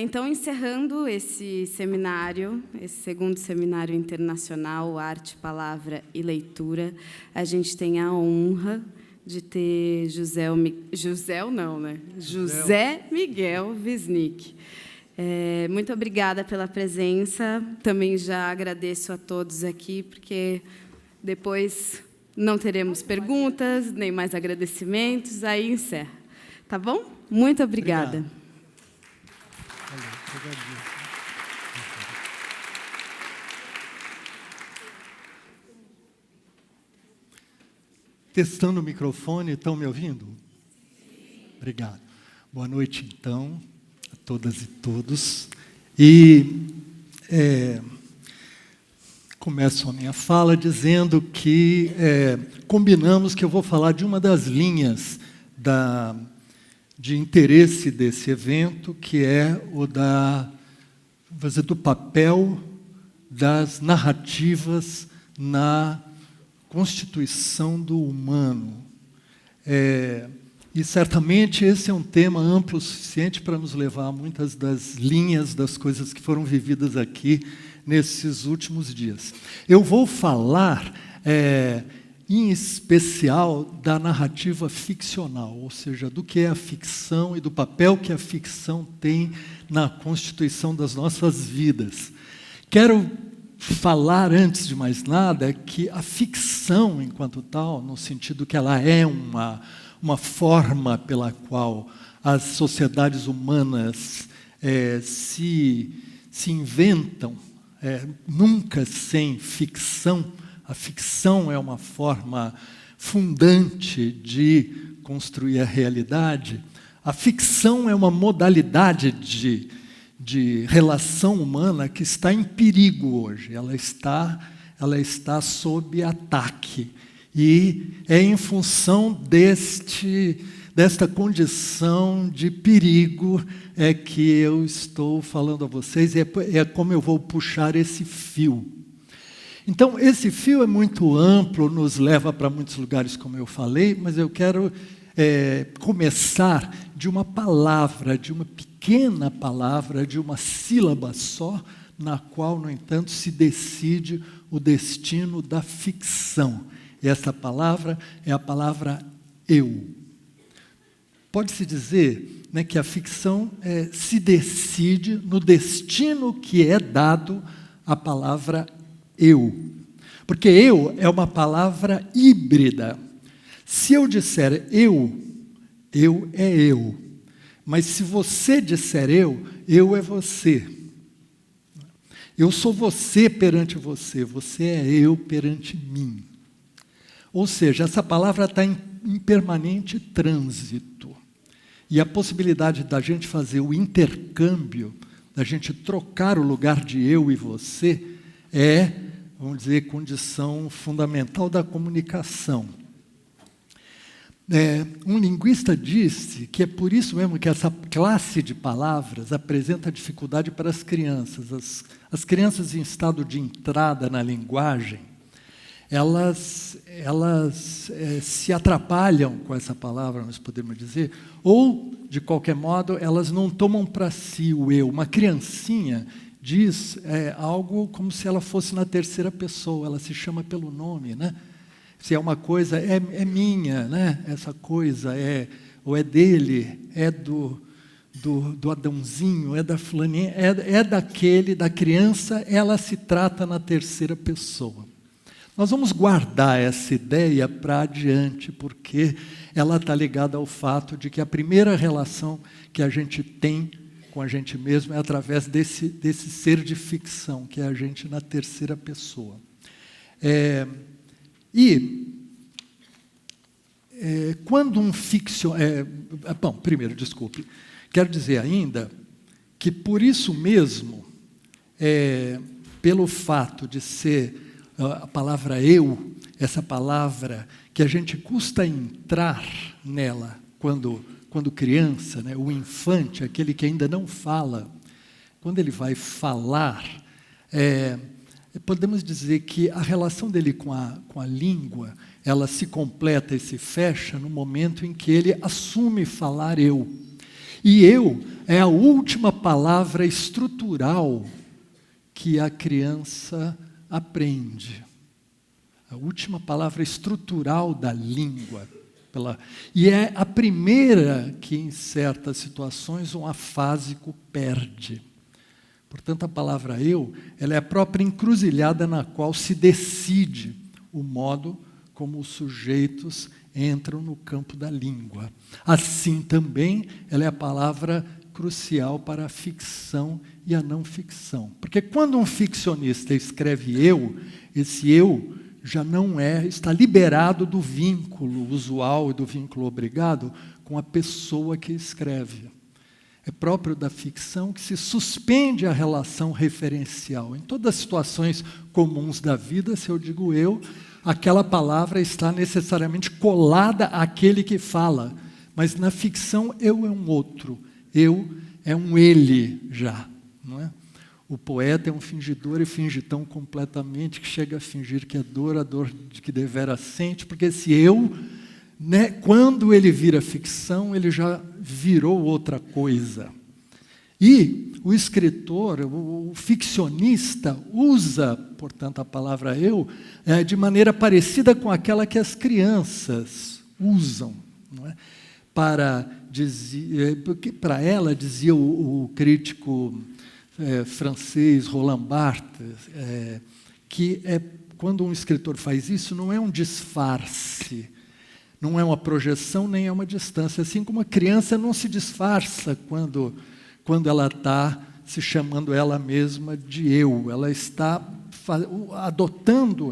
Então, encerrando esse seminário, esse segundo seminário internacional, Arte, Palavra e Leitura, a gente tem a honra de ter José Miguel Wisnik. Muito obrigada pela presença. Também já agradeço a todos aqui, porque depois não teremos perguntas, nem mais agradecimentos, aí encerra. Tá bom? Muito obrigada. Testando o microfone, estão me ouvindo? Obrigado. Boa noite, então, a todas e todos. Começo a minha fala dizendo que combinamos que eu vou falar de uma das linhas de interesse desse evento, que é o do papel das narrativas na constituição do humano. E certamente esse é um tema amplo o suficiente para nos levar a muitas das linhas das coisas que foram vividas aqui nesses últimos dias. Eu vou falar em especial da narrativa ficcional, ou seja, do que é a ficção e do papel que a ficção tem na constituição das nossas vidas. Quero falar, antes de mais nada, que a ficção, enquanto tal, no sentido que ela é uma forma pela qual as sociedades humanas se inventam, nunca sem ficção. A ficção é uma forma fundante de construir a realidade. A ficção é uma modalidade de relação humana que está em perigo hoje. Ela está sob ataque. E é em função desta condição de perigo que eu estou falando a vocês, e é como eu vou puxar esse fio. Então, esse fio é muito amplo, nos leva para muitos lugares, como eu falei, mas eu quero começar de uma palavra, de uma pequena palavra, de uma sílaba só, na qual, no entanto, se decide o destino da ficção. E essa palavra é a palavra eu. Pode-se dizer, né, que a ficção se decide no destino que é dado à palavra eu. Porque eu é uma palavra híbrida. Se eu disser eu é eu. Mas se você disser eu é você. Eu sou você perante você, você é eu perante mim. Ou seja, essa palavra está em permanente trânsito. E a possibilidade da gente fazer o intercâmbio, da gente trocar o lugar de eu e você, vamos dizer, condição fundamental da comunicação. Um linguista disse que é por isso mesmo que essa classe de palavras apresenta dificuldade para as crianças. As crianças em estado de entrada na linguagem, elas se atrapalham com essa palavra, nós podemos dizer, ou, de qualquer modo, elas não tomam para si o eu. Uma criancinha diz algo como se ela fosse na terceira pessoa, ela se chama pelo nome, né? Se é uma coisa, é minha, né? Essa coisa ou é dele, é do Adãozinho, é da fulaninha, é da criança, ela se trata na terceira pessoa. Nós vamos guardar essa ideia para adiante, porque ela está ligada ao fato de que a primeira relação que a gente tem com a gente mesmo é através desse ser de ficção, que é a gente na terceira pessoa. Quando um primeiro, desculpe, quero dizer ainda que por isso mesmo, pelo fato de ser a palavra eu, essa palavra que a gente custa entrar nela quando criança, né, o infante, aquele que ainda não fala, quando ele vai falar, podemos dizer que a relação dele com a língua, ela se completa e se fecha no momento em que ele assume falar eu. E eu é a última palavra estrutural que a criança aprende. A última palavra estrutural da língua. E é a primeira que, em certas situações, um afásico perde. Portanto, a palavra eu, ela é a própria encruzilhada na qual se decide o modo como os sujeitos entram no campo da língua. Assim também, ela é a palavra crucial para a ficção e a não ficção. Porque quando um ficcionista escreve eu, esse eu já não está liberado do vínculo usual e do vínculo obrigado com a pessoa que escreve. É próprio da ficção que se suspende a relação referencial. Em todas as situações comuns da vida, se eu digo eu, aquela palavra está necessariamente colada àquele que fala. Mas na ficção, eu é um outro. Eu é um ele já, não é? O poeta é um fingidor e finge tão completamente que chega a fingir que é dor, a dor de que devera sente, porque esse eu, né, quando ele vira ficção, ele já virou outra coisa. E o escritor, o ficcionista, usa, portanto, a palavra eu de maneira parecida com aquela que as crianças usam, não é? Porque para ela, dizia o crítico francês Roland Barthes, que quando um escritor faz isso, não é um disfarce, não é uma projeção, nem é uma distância. Assim como a criança não se disfarça quando ela está se chamando ela mesma de eu. Ela está adotando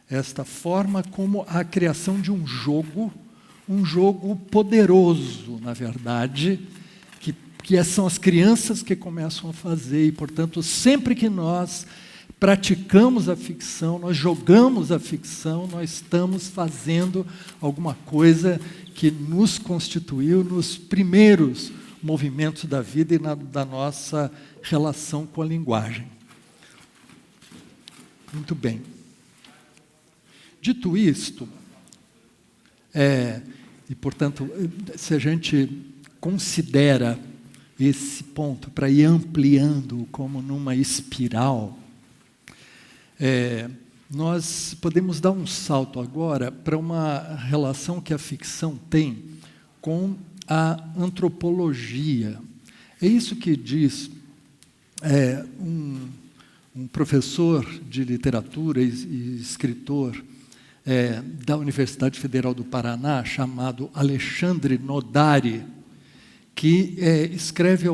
esta forma como a criação de um jogo poderoso, na verdade, que são as crianças que começam a fazer. E, portanto, sempre que nós praticamos a ficção, nós jogamos a ficção, nós estamos fazendo alguma coisa que nos constituiu nos primeiros movimentos da vida e da nossa relação com a linguagem. Muito bem. Dito isto, e, portanto, se a gente considera esse ponto para ir ampliando como numa espiral, nós podemos dar um salto agora para uma relação que a ficção tem com a antropologia. É isso que diz um professor de literatura e escritor da Universidade Federal do Paraná, chamado Alexandre Nodari, que escreve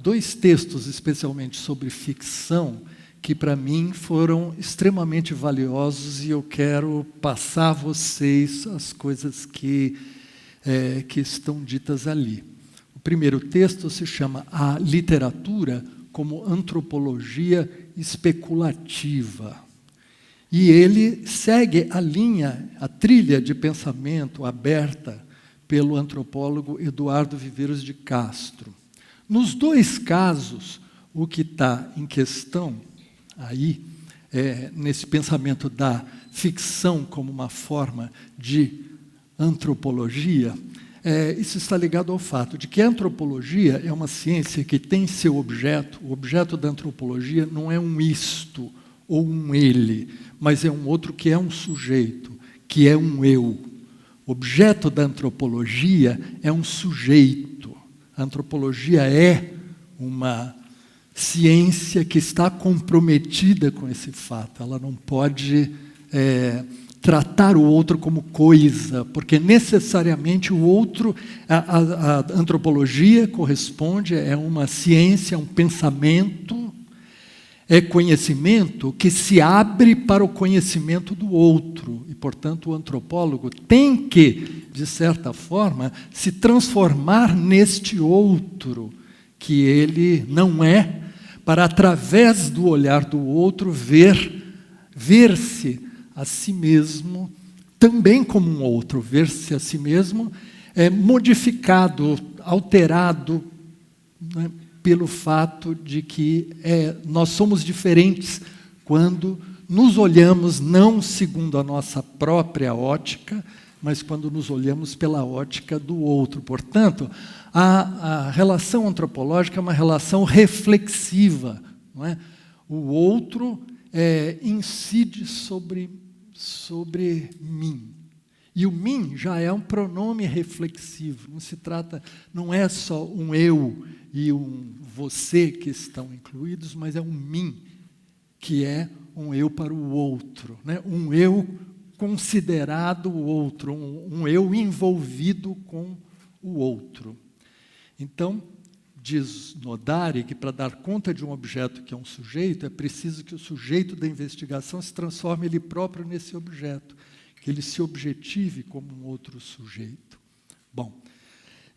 dois textos especialmente sobre ficção, que para mim foram extremamente valiosos, e eu quero passar a vocês as coisas que estão ditas ali. O primeiro texto se chama A Literatura como Antropologia Especulativa. E ele segue a trilha de pensamento aberta pelo antropólogo Eduardo Viveiros de Castro. Nos dois casos, o que está em questão aí, nesse pensamento da ficção como uma forma de antropologia, isso está ligado ao fato de que a antropologia é uma ciência que tem seu objeto. O objeto da antropologia não é um isto ou um ele, mas é um outro que é um sujeito, que é um eu. O objeto da antropologia é um sujeito. A antropologia é uma ciência que está comprometida com esse fato. Ela não pode tratar o outro como coisa, porque necessariamente o outro, a antropologia corresponde, é uma ciência, um pensamento, é conhecimento que se abre para o conhecimento do outro. E, portanto, o antropólogo tem que, de certa forma, se transformar neste outro que ele não é, para, através do olhar do outro, ver-se a si mesmo também como um outro, ver-se a si mesmo modificado, alterado, né, pelo fato de que nós somos diferentes quando nos olhamos não segundo a nossa própria ótica, mas quando nos olhamos pela ótica do outro. Portanto, a relação antropológica é uma relação reflexiva, não é? O outro incide sobre mim. E o mim já é um pronome reflexivo. Não é só um eu e um você que estão incluídos, mas é um mim, que é um eu para o outro, né? Um eu considerado o outro, um eu envolvido com o outro. Então, diz Nodari que para dar conta de um objeto que é um sujeito, é preciso que o sujeito da investigação se transforme ele próprio nesse objeto, que ele se objetive como um outro sujeito. Bom,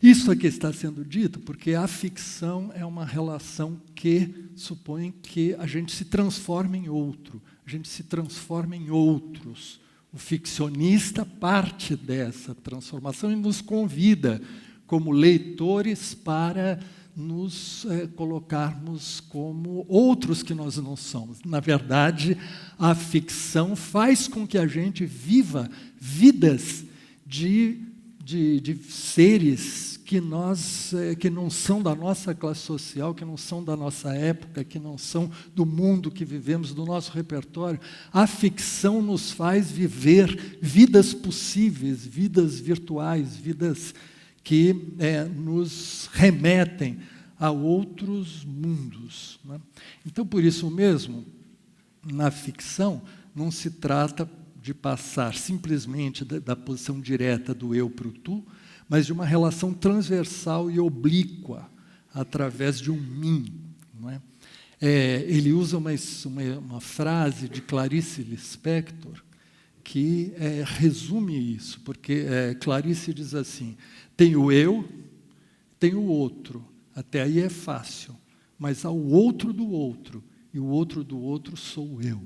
isso aqui está sendo dito porque a ficção é uma relação que supõe que a gente se transforma em outro, a gente se transforma em outros. O ficcionista parte dessa transformação e nos convida, como leitores, para nos colocarmos como outros que nós não somos. Na verdade, a ficção faz com que a gente viva vidas de seres que não são da nossa classe social, que não são da nossa época, que não são do mundo que vivemos, do nosso repertório. A ficção nos faz viver vidas possíveis, vidas virtuais, vidas que nos remetem a outros mundos, né? Então, por isso mesmo, na ficção, não se trata de passar simplesmente da posição direta do eu para o tu, mas de uma relação transversal e oblíqua, através de um mim, não é? Ele usa uma frase de Clarice Lispector que resume isso, porque Clarice diz assim: tem o eu, tem o outro, até aí é fácil, mas há o outro do outro, e o outro do outro sou eu.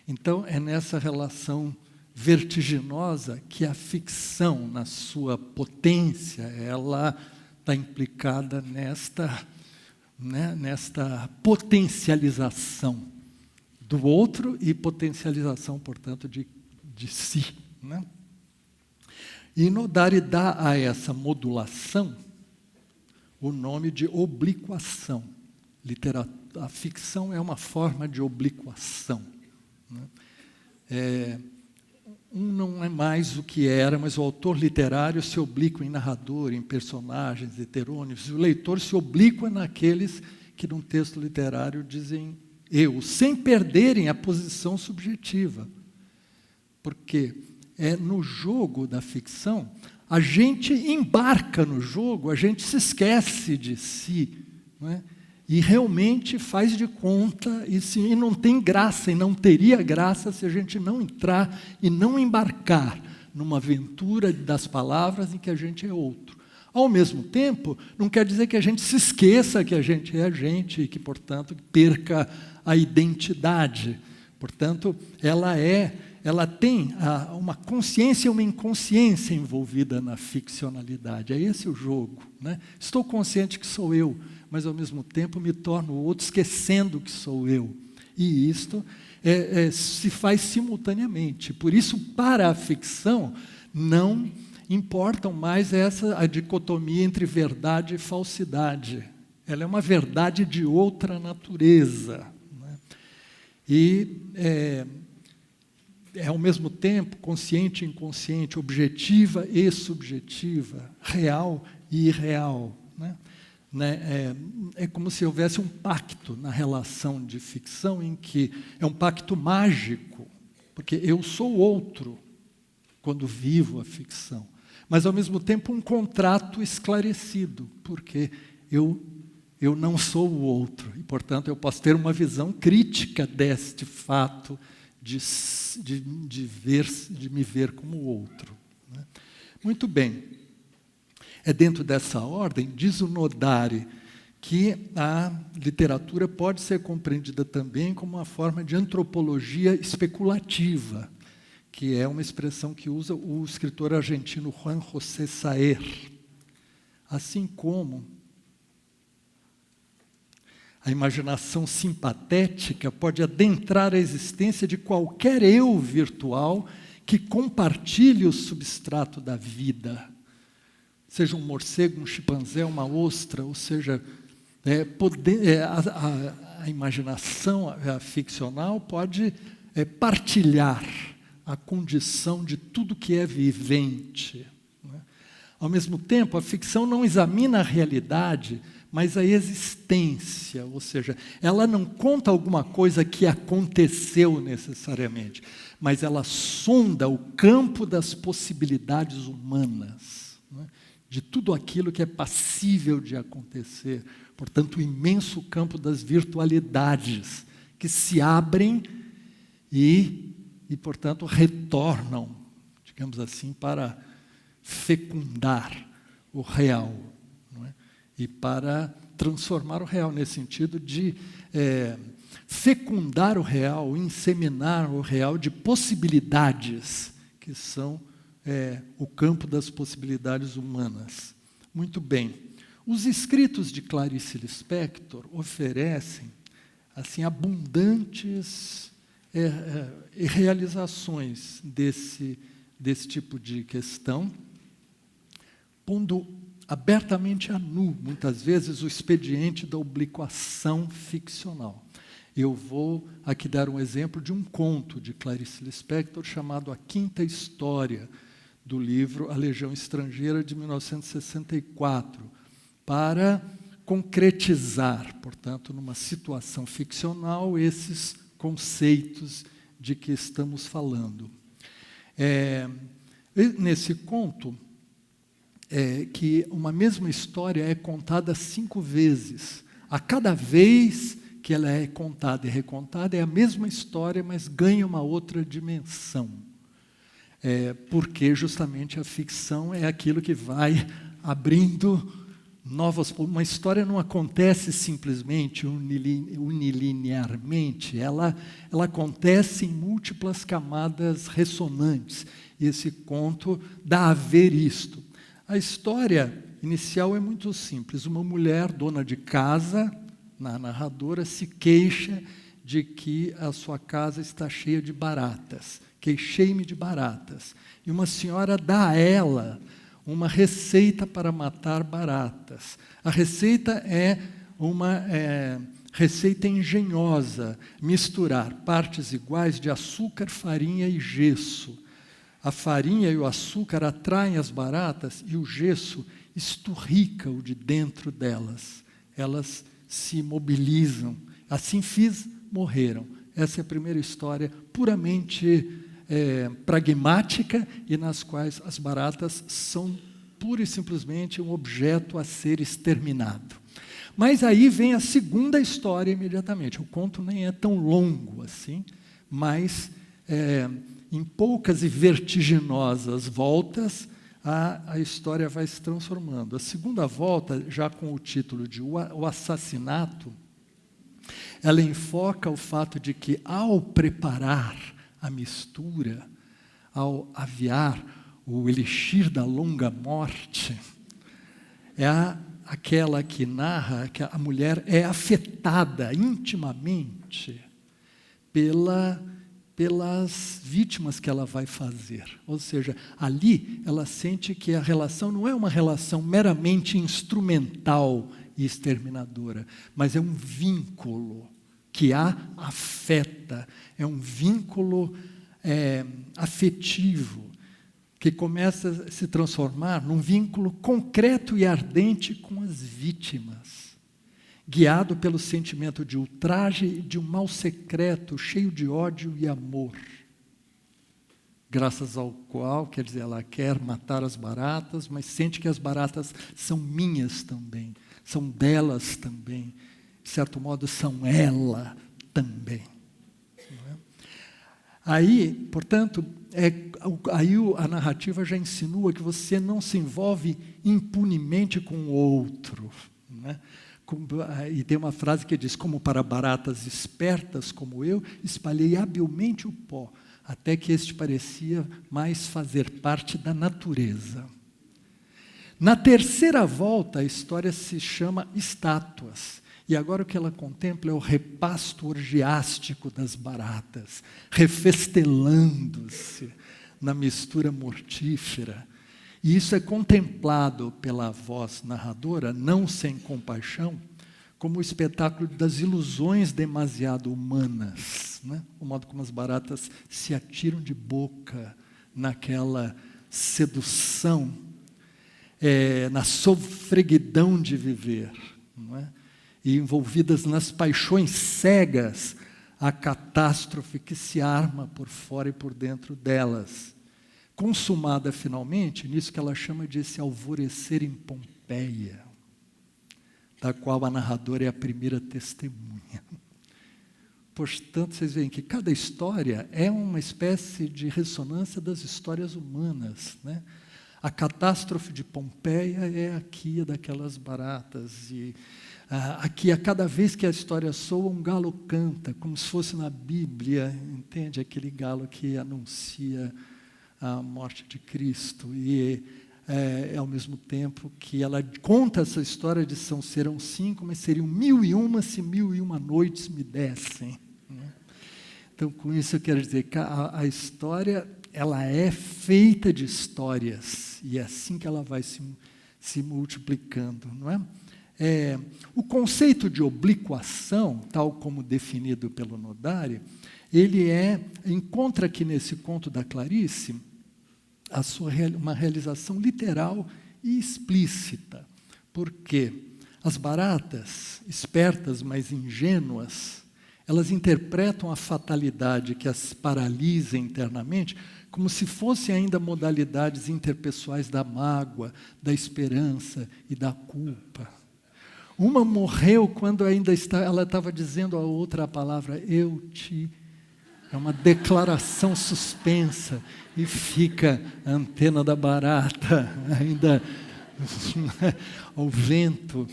Então, é nessa relação vertiginosa que a ficção, na sua potência, ela está implicada nesta potencialização do outro e potencialização, portanto, de si, né? E Nodari dá a essa modulação o nome de obliquação. A ficção é uma forma de obliquação, né? Não é mais o que era, mas o autor literário se obliqua em narrador, em personagens heterônimos, e o leitor se obliqua naqueles que, num texto literário, dizem eu, sem perderem a posição subjetiva. Porque no jogo da ficção, a gente embarca no jogo, a gente se esquece de si, não é? E realmente faz de conta, e não tem graça, e não teria graça se a gente não entrar e não embarcar numa aventura das palavras em que a gente é outro. Ao mesmo tempo, não quer dizer que a gente se esqueça que a gente é a gente e que, portanto, perca a identidade. Portanto, ela tem uma consciência e uma inconsciência envolvida na ficcionalidade. É esse o jogo, né? Estou consciente que sou eu, mas, ao mesmo tempo, me torno outro, esquecendo que sou eu. E isto se faz simultaneamente. Por isso, para a ficção, não importam mais a dicotomia entre verdade e falsidade. Ela é uma verdade de outra natureza, né? E ao mesmo tempo, consciente e inconsciente, objetiva e subjetiva, real e irreal, né? É como se houvesse um pacto na relação de ficção, em que é um pacto mágico, porque eu sou outro quando vivo a ficção, mas, ao mesmo tempo, um contrato esclarecido, porque eu não sou o outro, e, portanto, eu posso ter uma visão crítica deste fato de me ver como outro, né? Muito bem. É dentro dessa ordem, diz o Nodari, que a literatura pode ser compreendida também como uma forma de antropologia especulativa, que é uma expressão que usa o escritor argentino Juan José Saer. Assim como a imaginação simpatética pode adentrar a existência de qualquer eu virtual que compartilhe o substrato da vida, seja um morcego, um chimpanzé, uma ostra, ou seja, a imaginação ficcional pode partilhar a condição de tudo que é vivente. Né? Ao mesmo tempo, a ficção não examina a realidade, mas a existência, ou seja, ela não conta alguma coisa que aconteceu necessariamente, mas ela sonda o campo das possibilidades humanas, né? De tudo aquilo que é passível de acontecer. Portanto, o imenso campo das virtualidades que se abrem e portanto, retornam, digamos assim, para fecundar o real, não é? E para transformar o real, nesse sentido de fecundar o real, inseminar o real de possibilidades, que são o campo das possibilidades humanas. Muito bem. Os escritos de Clarice Lispector oferecem assim, abundantes realizações desse tipo de questão, pondo abertamente a nu, muitas vezes, o expediente da obliquação ficcional. Eu vou aqui dar um exemplo de um conto de Clarice Lispector chamado A Quinta História, do livro A Legião Estrangeira, de 1964, para concretizar, portanto, numa situação ficcional, esses conceitos de que estamos falando. Nesse conto, que uma mesma história é contada 5 vezes. A cada vez que ela é contada e recontada, é a mesma história, mas ganha uma outra dimensão. Porque justamente a ficção é aquilo que vai abrindo novas... Uma história não acontece simplesmente unilinearmente, ela acontece em múltiplas camadas ressonantes. E esse conto dá a ver isto. A história inicial é muito simples. Uma mulher, dona de casa, na narradora, se queixa de que a sua casa está cheia de baratas. Queixei-me de baratas. E uma senhora dá a ela uma receita para matar baratas. A receita é uma receita engenhosa, misturar partes iguais de açúcar, farinha e gesso. A farinha e o açúcar atraem as baratas e o gesso esturrica o de dentro delas. Elas se mobilizam. Assim fiz, morreram. Essa é a primeira história puramente pragmática e nas quais as baratas são pura e simplesmente um objeto a ser exterminado. Mas aí vem a segunda história imediatamente. O conto nem é tão longo assim, mas em poucas e vertiginosas voltas a história vai se transformando. A segunda volta, já com o título de O Assassinato, ela enfoca o fato de que, ao preparar a mistura, ao aviar o elixir da longa morte, aquela que narra que a mulher é afetada intimamente pelas vítimas que ela vai fazer. Ou seja, ali ela sente que a relação não é uma relação meramente instrumental e exterminadora, mas é um vínculo que a afeta, é um vínculo afetivo, que começa a se transformar num vínculo concreto e ardente com as vítimas, guiado pelo sentimento de ultraje e de um mal secreto, cheio de ódio e amor, graças ao qual, quer dizer, ela quer matar as baratas, mas sente que as baratas são minhas também, são delas também, de certo modo são ela também. Aí, portanto, a narrativa já insinua que você não se envolve impunemente com o outro, né? E tem uma frase que diz: como para baratas espertas como eu, espalhei habilmente o pó, até que este parecia mais fazer parte da natureza. Na terceira volta, a história se chama Estátuas. E agora o que ela contempla é o repasto orgiástico das baratas, refestelando-se na mistura mortífera. E isso é contemplado pela voz narradora, não sem compaixão, como o espetáculo das ilusões demasiado humanas, né? O modo como as baratas se atiram de boca naquela sedução, na sofreguidão de viver, não é? E envolvidas nas paixões cegas, a catástrofe que se arma por fora e por dentro delas, consumada finalmente nisso que ela chama de esse alvorecer em Pompeia, da qual a narradora é a primeira testemunha. Portanto, vocês veem que cada história é uma espécie de ressonância das histórias humanas, né? A catástrofe de Pompeia é aqui, daquelas baratas, e aqui, a cada vez que a história soa, um galo canta, como se fosse na Bíblia, entende? Aquele galo que anuncia a morte de Cristo, e ao mesmo tempo que ela conta essa história de serão 5, mas seriam 1001 se 1001 noites me dessem, né? Então, com isso eu quero dizer que a história, ela é feita de histórias, e é assim que ela vai se multiplicando, não é? O conceito de obliquação, tal como definido pelo Nodari, ele encontra aqui nesse conto da Clarice uma realização literal e explícita, porque as baratas, espertas, mas ingênuas, elas interpretam a fatalidade que as paralisa internamente como se fossem ainda modalidades interpessoais da mágoa, da esperança e da culpa. Uma morreu quando ela estava dizendo a outra a palavra eu te. É uma declaração suspensa e fica a antena da barata ainda ao vento.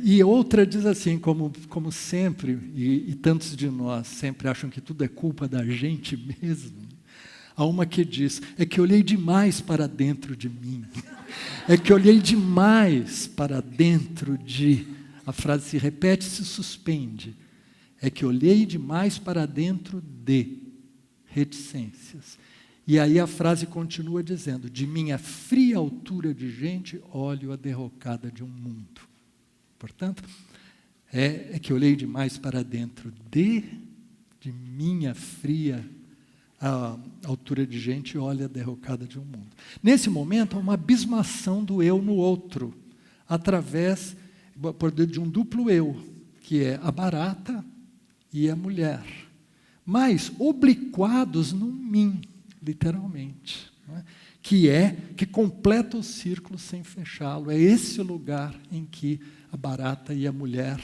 E outra diz assim, como sempre, e tantos de nós sempre acham que tudo é culpa da gente mesmo. Há uma que diz, é que olhei demais para dentro de mim. É que olhei demais para dentro de... A frase se repete e se suspende. É que olhei demais para dentro de reticências. E aí a frase continua dizendo, de minha fria altura de gente, olho a derrocada de um mundo. Portanto, é que olhei demais para dentro de minha fria altura de gente, olho a derrocada de um mundo. Nesse momento, há uma abismação do eu no outro, através de um duplo eu, que é a barata e a mulher, mas obliquados num mim, literalmente, não é? Que completa o círculo sem fechá-lo. É esse lugar em que a barata e a mulher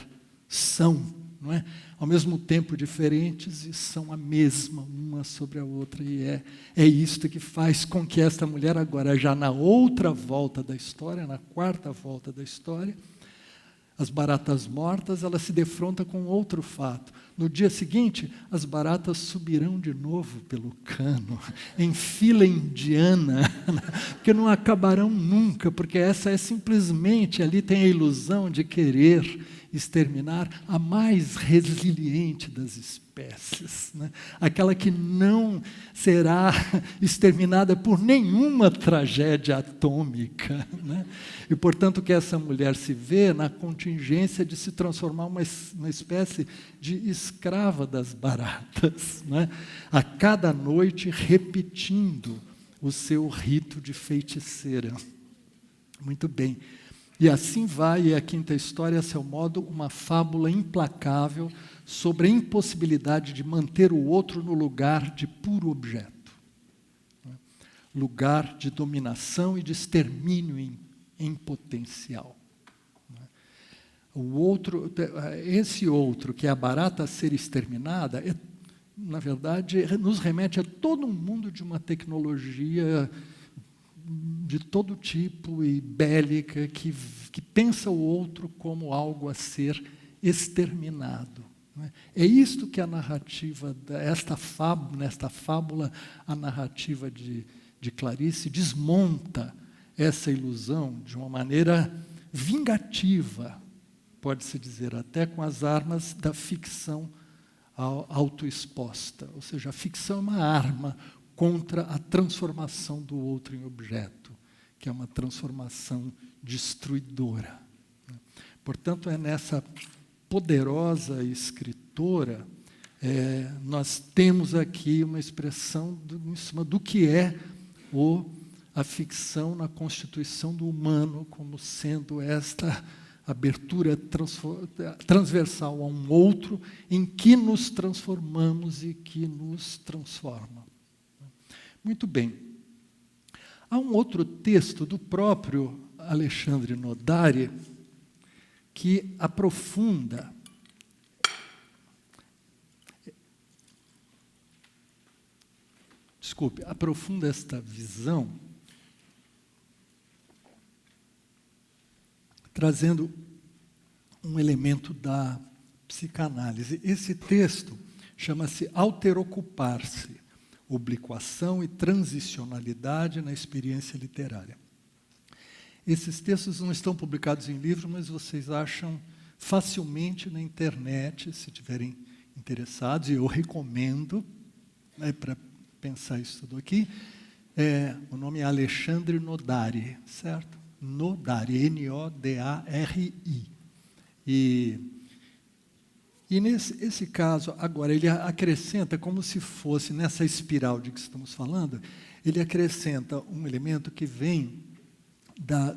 são, não é? Ao mesmo tempo diferentes e são a mesma, uma sobre a outra, e é isto que faz com que esta mulher agora, já na outra volta da história, na quarta volta da história, as baratas mortas, ela se defronta com outro fato. No dia seguinte, as baratas subirão de novo pelo cano, em fila indiana, porque não acabarão nunca, porque essa é simplesmente, ali tem a ilusão de querer exterminar a mais resiliente das espécies, né? Aquela que não será exterminada por nenhuma tragédia atômica, né? E, portanto, que essa mulher se vê na contingência de se transformar uma espécie de escrava das baratas, né? A cada noite repetindo o seu rito de feiticeira. Muito bem. E assim vai, e a quinta história, a seu modo, uma fábula implacável sobre a impossibilidade de manter o outro no lugar de puro objeto. Lugar de dominação e de extermínio em potencial. Esse outro, que é a barata a ser exterminada, na verdade, nos remete a todo um mundo de uma tecnologia de todo tipo e bélica, que pensa o outro como algo a ser exterminado. É isto que a narrativa, nesta fábula, a narrativa de Clarice desmonta essa ilusão de uma maneira vingativa, pode-se dizer, até com as armas da ficção autoexposta. Ou seja, a ficção é uma arma contra a transformação do outro em objeto, que é uma transformação destruidora. Portanto, é nessa poderosa escritora, nós temos aqui uma expressão em cima do que é a ficção na constituição do humano, como sendo esta abertura transversal a um outro, em que nos transformamos e que nos transforma. Muito bem. Há um outro texto do próprio Alexandre Nodari que aprofunda esta visão, trazendo um elemento da psicanálise. Esse texto chama-se Alterocupar-se, obliquação e transicionalidade na experiência literária. Esses textos não estão publicados em livro, mas vocês acham facilmente na internet, se tiverem interessados, e eu recomendo, para pensar isso tudo aqui. O nome é Alexandre Nodari, certo? Nodari, N-O-D-A-R-I. E nesse caso, agora, ele acrescenta, como se fosse nessa espiral de que estamos falando, ele acrescenta um elemento que vem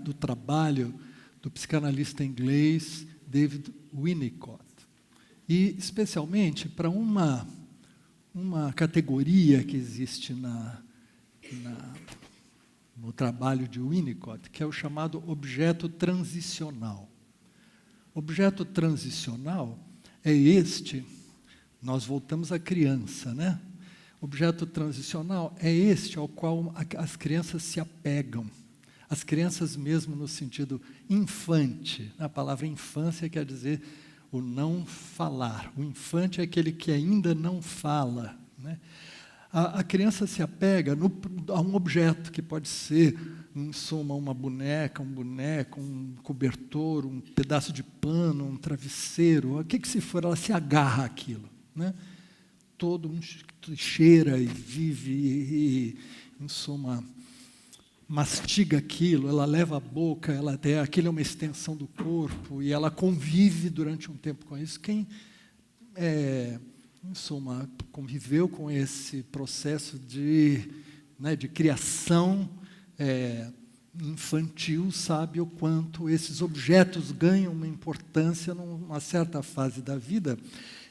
do trabalho do psicanalista inglês David Winnicott. E, especialmente, para uma categoria que existe no trabalho de Winnicott, que é o chamado objeto transicional. Objeto transicional é nós voltamos à criança, né? Objeto transicional é ao qual as crianças se apegam. As crianças mesmo no sentido infante. A palavra infância quer dizer o não falar. O infante é aquele que ainda não fala, né? A criança se apega a um objeto, que pode ser, em suma, uma boneca, um boneco, um cobertor, um pedaço de pano, um travesseiro, o que se for, ela se agarra àquilo, né? Todo mundo cheira e vive e, em suma, mastiga aquilo, ela leva a boca, aquilo é uma extensão do corpo, e ela convive durante um tempo com isso. Quem em suma, conviveu com esse processo de criação infantil, sabe o quanto esses objetos ganham uma importância numa certa fase da vida,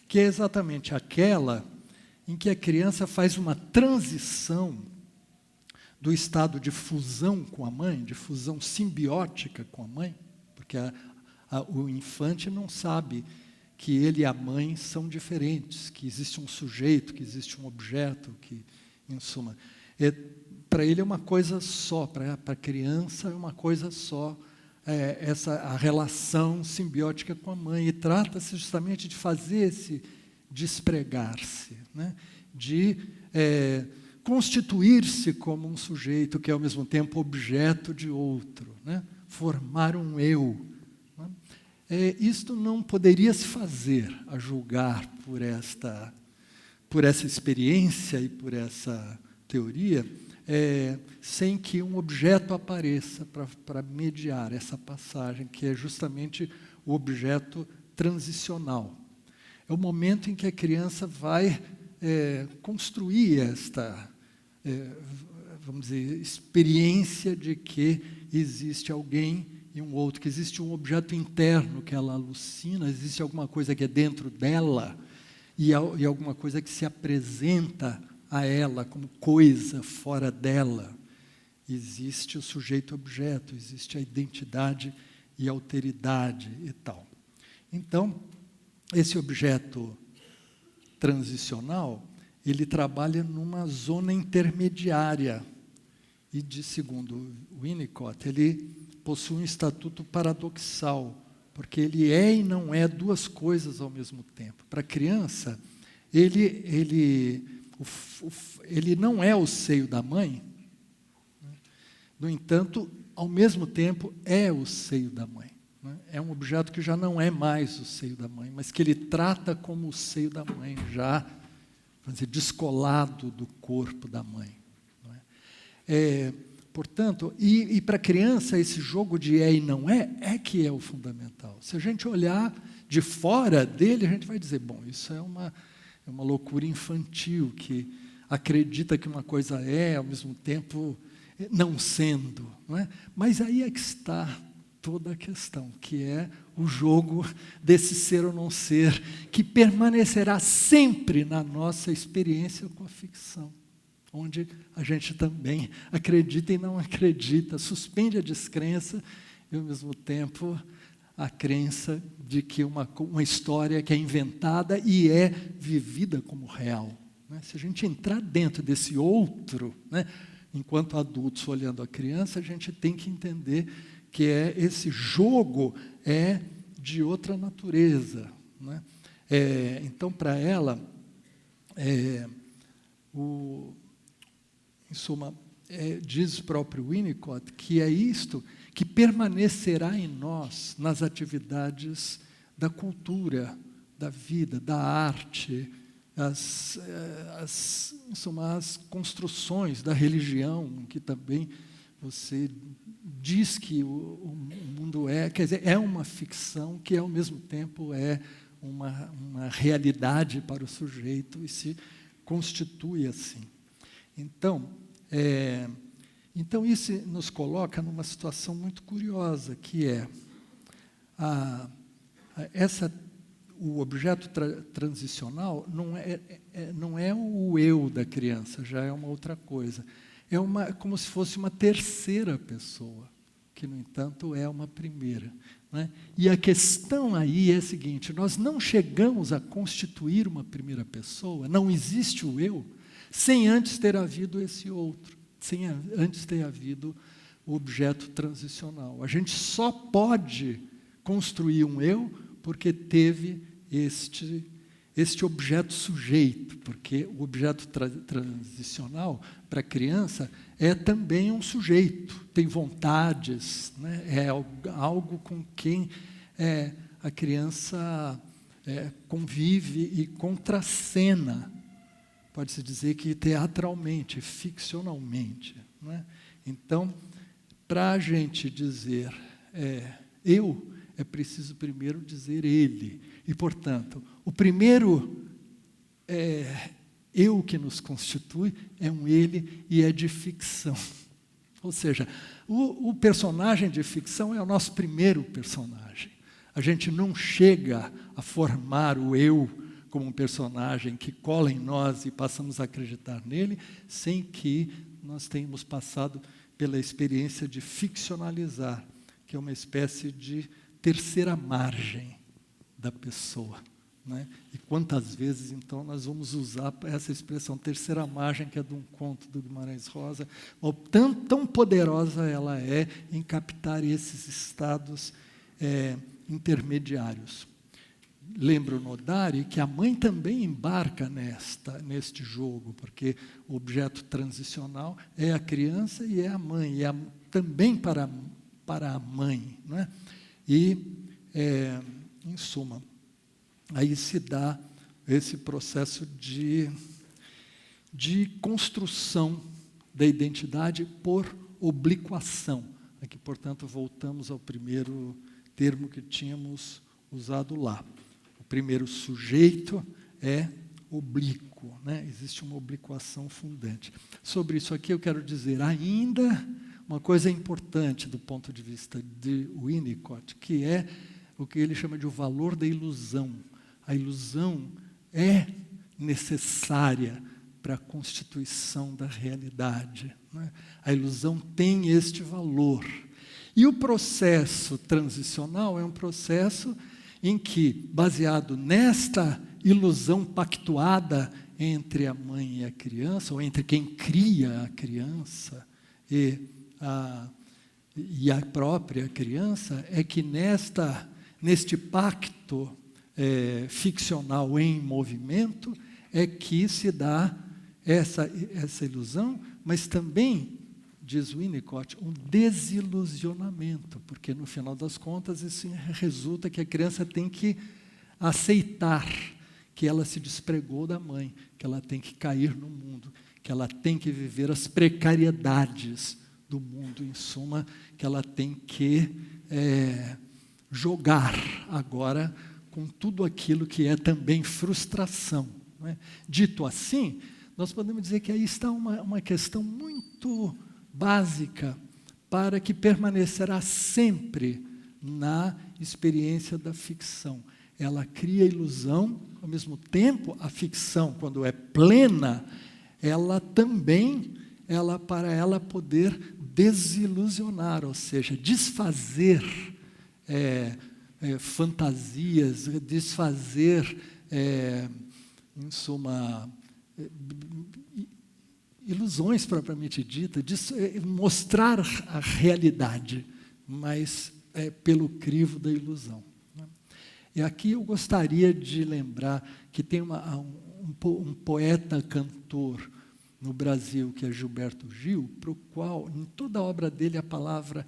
que é exatamente aquela em que a criança faz uma transição do estado de fusão com a mãe, de fusão simbiótica com a mãe, porque o infante não sabe que ele e a mãe são diferentes, que existe um sujeito, que existe um objeto, que, em suma, para ele é uma coisa só, para a criança é uma coisa só, a relação simbiótica com a mãe, e trata-se justamente de fazer esse despregar-se, né? De constituir-se como um sujeito que é, ao mesmo tempo, objeto de outro, né? Formar um eu. Isto não poderia se fazer, a julgar por essa experiência e por essa teoria, sem que um objeto apareça para mediar essa passagem, que é justamente o objeto transicional. É o momento em que a criança vai construir esta, vamos dizer, experiência de que existe alguém e um outro, que existe um objeto interno que ela alucina, existe alguma coisa que é dentro dela e alguma coisa que se apresenta a ela como coisa fora dela. Existe o sujeito-objeto, existe a identidade e a alteridade e tal. Então, esse objeto transicional, ele trabalha numa zona intermediária e, segundo Winnicott, ele possui um estatuto paradoxal, porque ele é e não é duas coisas ao mesmo tempo. Para a criança, ele não é o seio da mãe, no entanto, ao mesmo tempo, é o seio da mãe. É um objeto que já não é mais o seio da mãe, mas que ele trata como o seio da mãe, já, vamos dizer, descolado do corpo da mãe. Portanto, e para a criança, esse jogo de é e não é que é o fundamental. Se a gente olhar de fora dele, a gente vai dizer, bom, isso é uma loucura infantil, que acredita que uma coisa é, ao mesmo tempo, não sendo. Não é? Mas aí é que está toda a questão, que é o jogo desse ser ou não ser, que permanecerá sempre na nossa experiência com a ficção, onde a gente também acredita e não acredita, suspende a descrença e, ao mesmo tempo, a crença de que uma história que é inventada e é vivida como real. Né? Se a gente entrar dentro desse outro, né, enquanto adultos olhando a criança, a gente tem que entender que esse jogo é de outra natureza. Né? Então, para ela, em suma, diz o próprio Winnicott que é isto que permanecerá em nós nas atividades da cultura, da vida, da arte, as construções da religião, que também você diz que o mundo quer dizer, é uma ficção que ao mesmo tempo é uma realidade para o sujeito e se constitui assim. Então, isso nos coloca numa situação muito curiosa, que é o objeto transicional não é o eu da criança, já é uma outra coisa. É como se fosse uma terceira pessoa, que, no entanto, é uma primeira. Né? E a questão aí é a seguinte, nós não chegamos a constituir uma primeira pessoa, não existe o eu, sem antes ter havido esse outro, sem antes ter havido o objeto transicional. A gente só pode construir um eu porque teve este objeto sujeito, porque o objeto transicional, para a criança, é também um sujeito, tem vontades, né? É algo com quem a criança convive e contracena, pode-se dizer que teatralmente, ficcionalmente. Né? Então, para a gente dizer eu, é preciso primeiro dizer ele. E, portanto, o primeiro eu que nos constitui é um ele e é de ficção. Ou seja, o personagem de ficção é o nosso primeiro personagem. A gente não chega a formar o eu como um personagem que cola em nós e passamos a acreditar nele, sem que nós tenhamos passado pela experiência de ficcionalizar, que é uma espécie de terceira margem da pessoa. Né? E quantas vezes, então, nós vamos usar essa expressão terceira margem, que é de um conto do Guimarães Rosa, tão poderosa ela é em captar esses estados intermediários. Lembra o Nodari que a mãe também embarca neste jogo, porque o objeto transicional é a criança e é a mãe, e também para a mãe. Né? E, em suma, aí se dá esse processo de construção da identidade por obliquação. Aqui, portanto, voltamos ao primeiro termo que tínhamos usado lá. O primeiro sujeito é oblíquo, né? Existe uma obliquação fundante. Sobre isso aqui eu quero dizer ainda uma coisa importante do ponto de vista de Winnicott, que é o que ele chama de o valor da ilusão. A ilusão é necessária para a constituição da realidade. Né? A ilusão tem este valor. E o processo transicional é um processo em que, baseado nesta ilusão pactuada entre a mãe e a criança, ou entre quem cria a criança e a própria criança, é que neste pacto ficcional em movimento é que se dá essa ilusão, mas também, diz Winnicott, um desilusionamento, porque no final das contas isso resulta que a criança tem que aceitar que ela se despregou da mãe, que ela tem que cair no mundo, que ela tem que viver as precariedades do mundo, em suma, que ela tem que jogar agora com tudo aquilo que é também frustração. Não é? Dito assim, nós podemos dizer que aí está uma questão muito básica para que permanecerá sempre na experiência da ficção. Ela cria ilusão, ao mesmo tempo, a ficção, quando é plena, ela também, para ela poder desilusionar, ou seja, desfazer fantasias, desfazer, em suma, ilusões propriamente dita, mostrar a realidade, mas pelo crivo da ilusão. Né? E aqui eu gostaria de lembrar que tem um poeta cantor no Brasil, que é Gilberto Gil, para o qual, em toda a obra dele, a palavra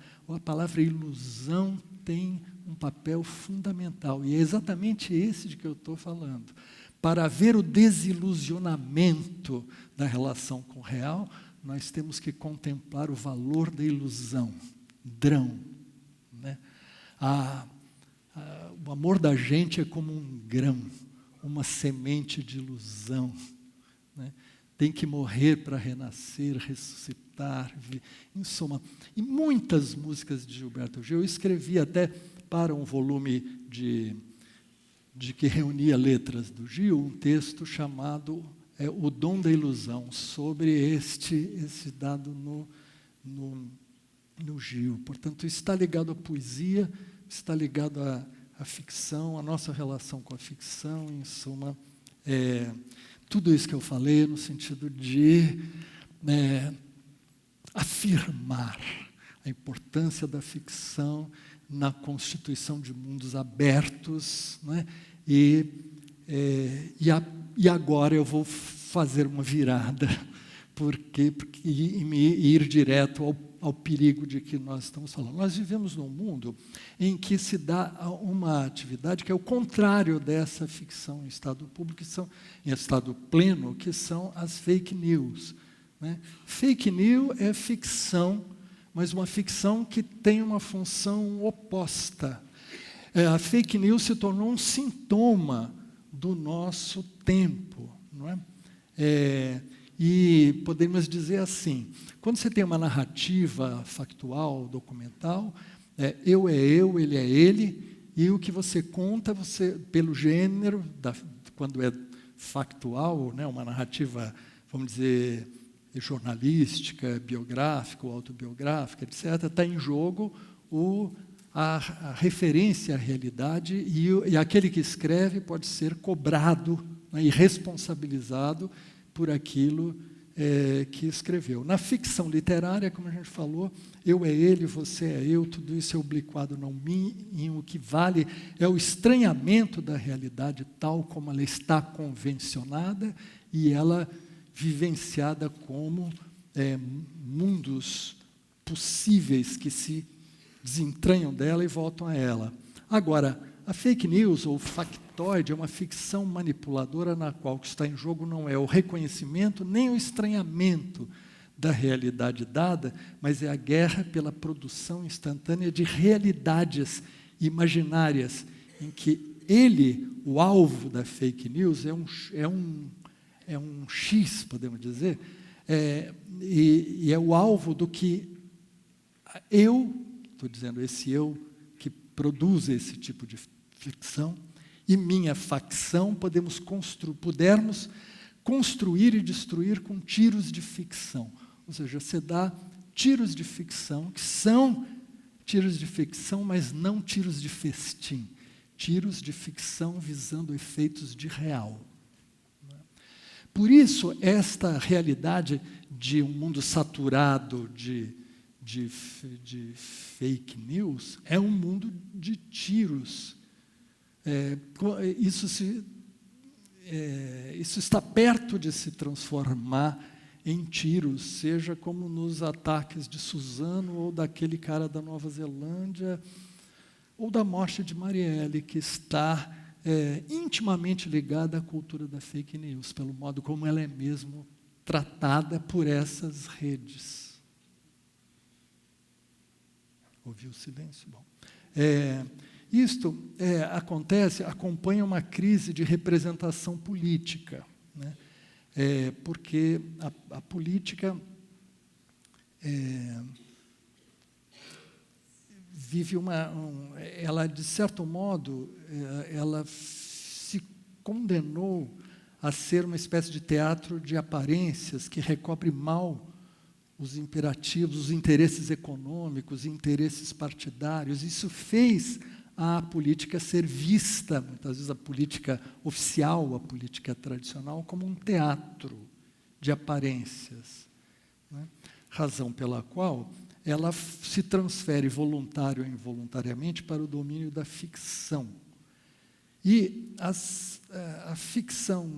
ilusão tem um papel fundamental. E é exatamente esse de que eu estou falando. Para ver o desilusionamento da relação com o real, nós temos que contemplar o valor da ilusão, drão. Né? O amor da gente é como um grão, uma semente de ilusão. Né? Tem que morrer para renascer, ressuscitar, em suma. E muitas músicas de Gilberto Gil, eu escrevi até para um volume de que reunia letras do Gil, um texto chamado O Dom da Ilusão, sobre esse dado no Gil. Portanto, está ligado à poesia, está ligado à ficção, à nossa relação com a ficção, em suma, tudo isso que eu falei no sentido de afirmar a importância da ficção na constituição de mundos abertos, né? E agora eu vou fazer uma virada, porque ir direto ao perigo de que nós estamos falando. Nós vivemos num mundo em que se dá uma atividade que é o contrário dessa ficção em estado público, em estado pleno, que são as fake news. Né? Fake news é ficção, mas uma ficção que tem uma função oposta. A fake news se tornou um sintoma do nosso tempo. Não é? E podemos dizer assim, quando você tem uma narrativa factual, documental, eu é eu, ele é ele, e o que você conta, pelo gênero, quando é factual, né, uma narrativa, vamos dizer, jornalística, biográfica, autobiográfica, etc., está em jogo a referência à realidade, e aquele que escreve pode ser cobrado, né, e responsabilizado por aquilo que escreveu. Na ficção literária, como a gente falou, eu é ele, você é eu, tudo isso é obliquado não mim, e o que vale é o estranhamento da realidade tal como ela está convencionada e ela vivenciada como mundos possíveis que se desentranham dela e voltam a ela. Agora, a fake news ou factoide é uma ficção manipuladora na qual o que está em jogo não é o reconhecimento nem o estranhamento da realidade dada, mas é a guerra pela produção instantânea de realidades imaginárias, em que o alvo da fake news é um X, podemos dizer, e é o alvo do que estou dizendo, esse eu que produz esse tipo de ficção, e minha facção, pudermos construir e destruir com tiros de ficção. Ou seja, você dá tiros de ficção, que são tiros de ficção, mas não tiros de festim. Tiros de ficção visando efeitos de real. Por isso, esta realidade de um mundo saturado de fake news é um mundo de tiros. Isso está perto de se transformar em tiros, seja como nos ataques de Suzano, ou daquele cara da Nova Zelândia, ou da morte de Marielle, que está intimamente ligada à cultura da fake news, pelo modo como ela é mesmo tratada por essas redes. Ouviu o silêncio? Bom. Isto acompanha uma crise de representação política, né? Porque a política vive ela, de certo modo, ela se condenou a ser uma espécie de teatro de aparências que recobre mal os imperativos, os interesses econômicos, interesses partidários. Isso fez a política ser vista, muitas vezes a política oficial, a política tradicional, como um teatro de aparências, né? Razão pela qual ela se transfere voluntário ou involuntariamente para o domínio da ficção. E a ficção,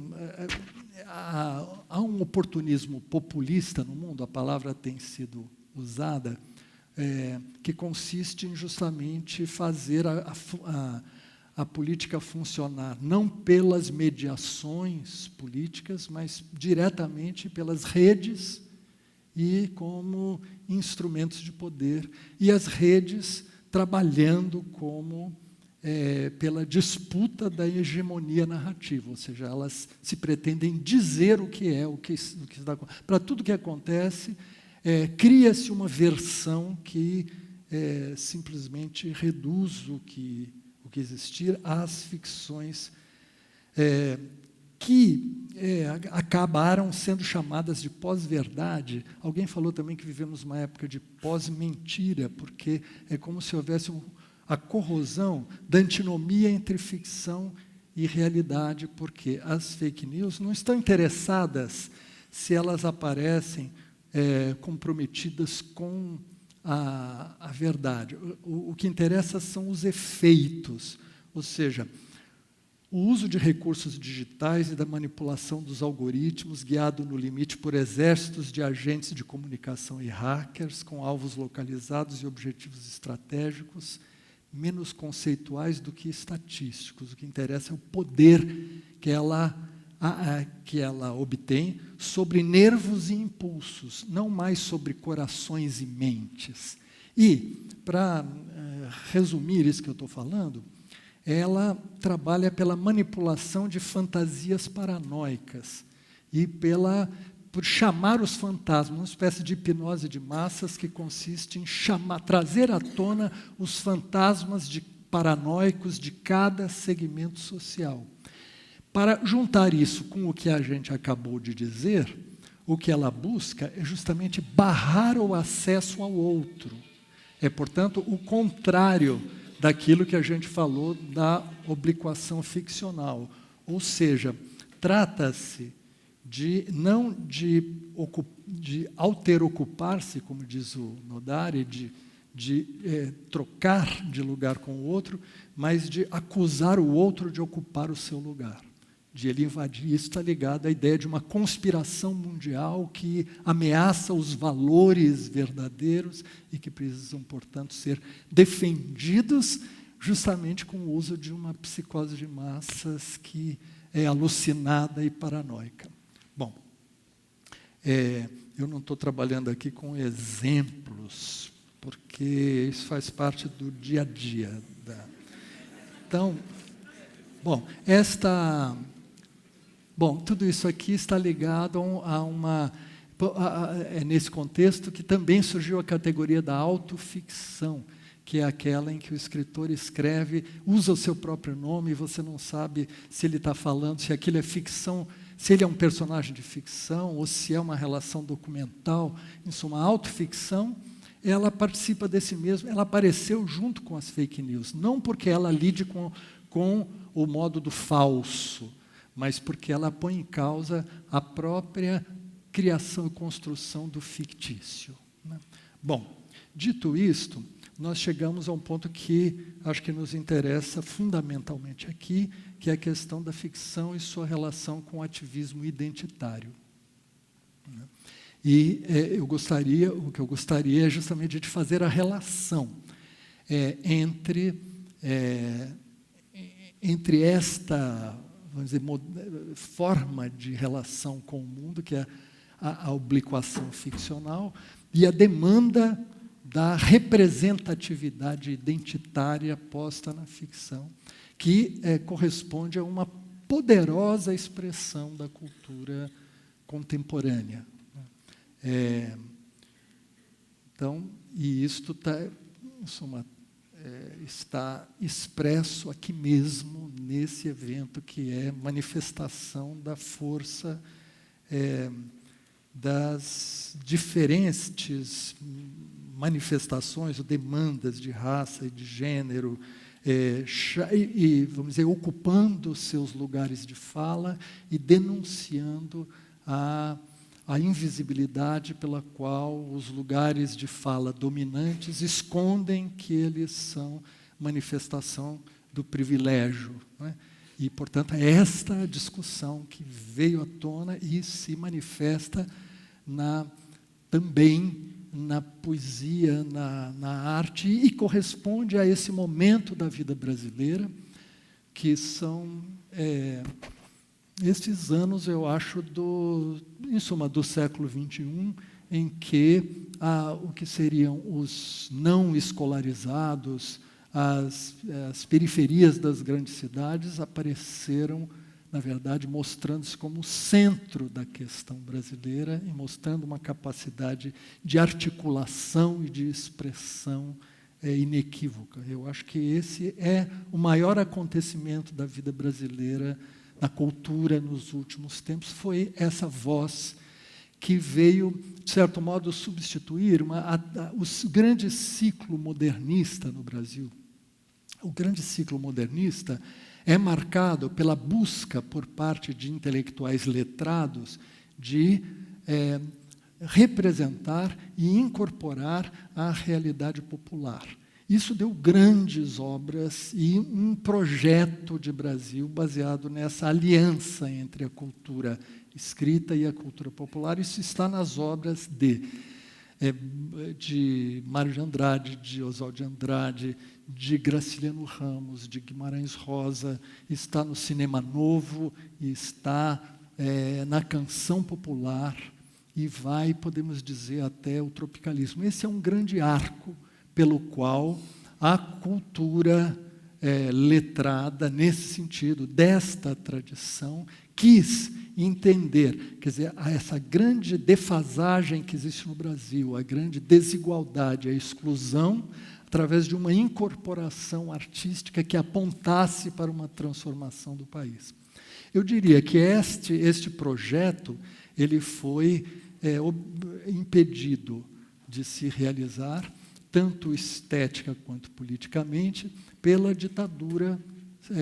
há um oportunismo populista no mundo, a palavra tem sido usada, que consiste em justamente fazer a política funcionar, não pelas mediações políticas, mas diretamente pelas redes e como instrumentos de poder, e as redes trabalhando como pela disputa da hegemonia narrativa, ou seja, elas se pretendem dizer o que está. Para tudo que acontece, cria-se uma versão que simplesmente reduz o que existir às ficções que acabaram sendo chamadas de pós-verdade. Alguém falou também que vivemos uma época de pós-mentira, porque é como se houvesse a corrosão da antinomia entre ficção e realidade, porque as fake news não estão interessadas se elas aparecem comprometidas com a verdade. O que interessa são os efeitos, ou seja, o uso de recursos digitais e da manipulação dos algoritmos, guiado no limite por exércitos de agentes de comunicação e hackers, com alvos localizados e objetivos estratégicos, menos conceituais do que estatísticos. O que interessa é o poder que ela obtém sobre nervos e impulsos, não mais sobre corações e mentes. E, para resumir isso que eu estou falando, ela trabalha pela manipulação de fantasias paranoicas e por chamar os fantasmas, uma espécie de hipnose de massas que consiste em trazer à tona os fantasmas paranoicos de cada segmento social. Para juntar isso com o que a gente acabou de dizer, o que ela busca é justamente barrar o acesso ao outro. Portanto, o contrário daquilo que a gente falou da obliquação ficcional. Ou seja, trata-se não de alterocupar-se, como diz o Nodari, de trocar de lugar com o outro, mas de acusar o outro de ocupar o seu lugar, de ele invadir. Isso está ligado à ideia de uma conspiração mundial que ameaça os valores verdadeiros e que precisam, portanto, ser defendidos justamente com o uso de uma psicose de massas que é alucinada e paranoica. Bom, eu não estou trabalhando aqui com exemplos, porque isso faz parte do dia a dia. Então, tudo isso aqui está ligado é nesse contexto que também surgiu a categoria da autoficção, que é aquela em que o escritor escreve, usa o seu próprio nome e você não sabe se ele está falando, se aquilo é ficção, se ele é um personagem de ficção ou se é uma relação documental. Em suma, a autoficção, ela participa desse mesmo, ela apareceu junto com as fake news, não porque ela lide com o modo do falso, mas porque ela põe em causa a própria criação e construção do fictício, né? Bom, dito isto, nós chegamos a um ponto que acho que nos interessa fundamentalmente aqui, que é a questão da ficção e sua relação com o ativismo identitário, né? E o que eu gostaria é justamente de fazer a relação entre esta, vamos dizer, forma de relação com o mundo, que é a obliquação ficcional e a demanda da representatividade identitária posta na ficção, que corresponde a uma poderosa expressão da cultura contemporânea. Então, e isto está expresso aqui mesmo, nesse evento, que é manifestação da força das diferentes manifestações ou demandas de raça e de gênero, e, vamos dizer, ocupando seus lugares de fala e denunciando a invisibilidade pela qual os lugares de fala dominantes escondem que eles são manifestação do privilégio, não é? E, portanto, é esta discussão que veio à tona e se manifesta também na poesia, na arte, e corresponde a esse momento da vida brasileira, que são esses anos, eu acho, em suma, do século XXI, em que o que seriam os não escolarizados, as periferias das grandes cidades apareceram, na verdade, mostrando-se como o centro da questão brasileira e mostrando uma capacidade de articulação e de expressão inequívoca. Eu acho que esse é o maior acontecimento da vida brasileira na cultura nos últimos tempos, foi essa voz que veio, de certo modo, substituir o grande ciclo modernista no Brasil. O grande ciclo modernista é marcado pela busca por parte de intelectuais letrados de representar e incorporar a realidade popular. Isso deu grandes obras e um projeto de Brasil baseado nessa aliança entre a cultura escrita e a cultura popular. Isso está nas obras de Mário de Andrade, de Oswald de Andrade, de Graciliano Ramos, de Guimarães Rosa, está no cinema novo, está na canção popular e vai, podemos dizer, até o tropicalismo. Esse é um grande arco pelo qual a cultura letrada, nesse sentido, desta tradição, quis entender, quer dizer, essa grande defasagem que existe no Brasil, a grande desigualdade, a exclusão, através de uma incorporação artística que apontasse para uma transformação do país. Eu diria que este projeto ele foi impedido de se realizar, tanto estética quanto politicamente, pela ditadura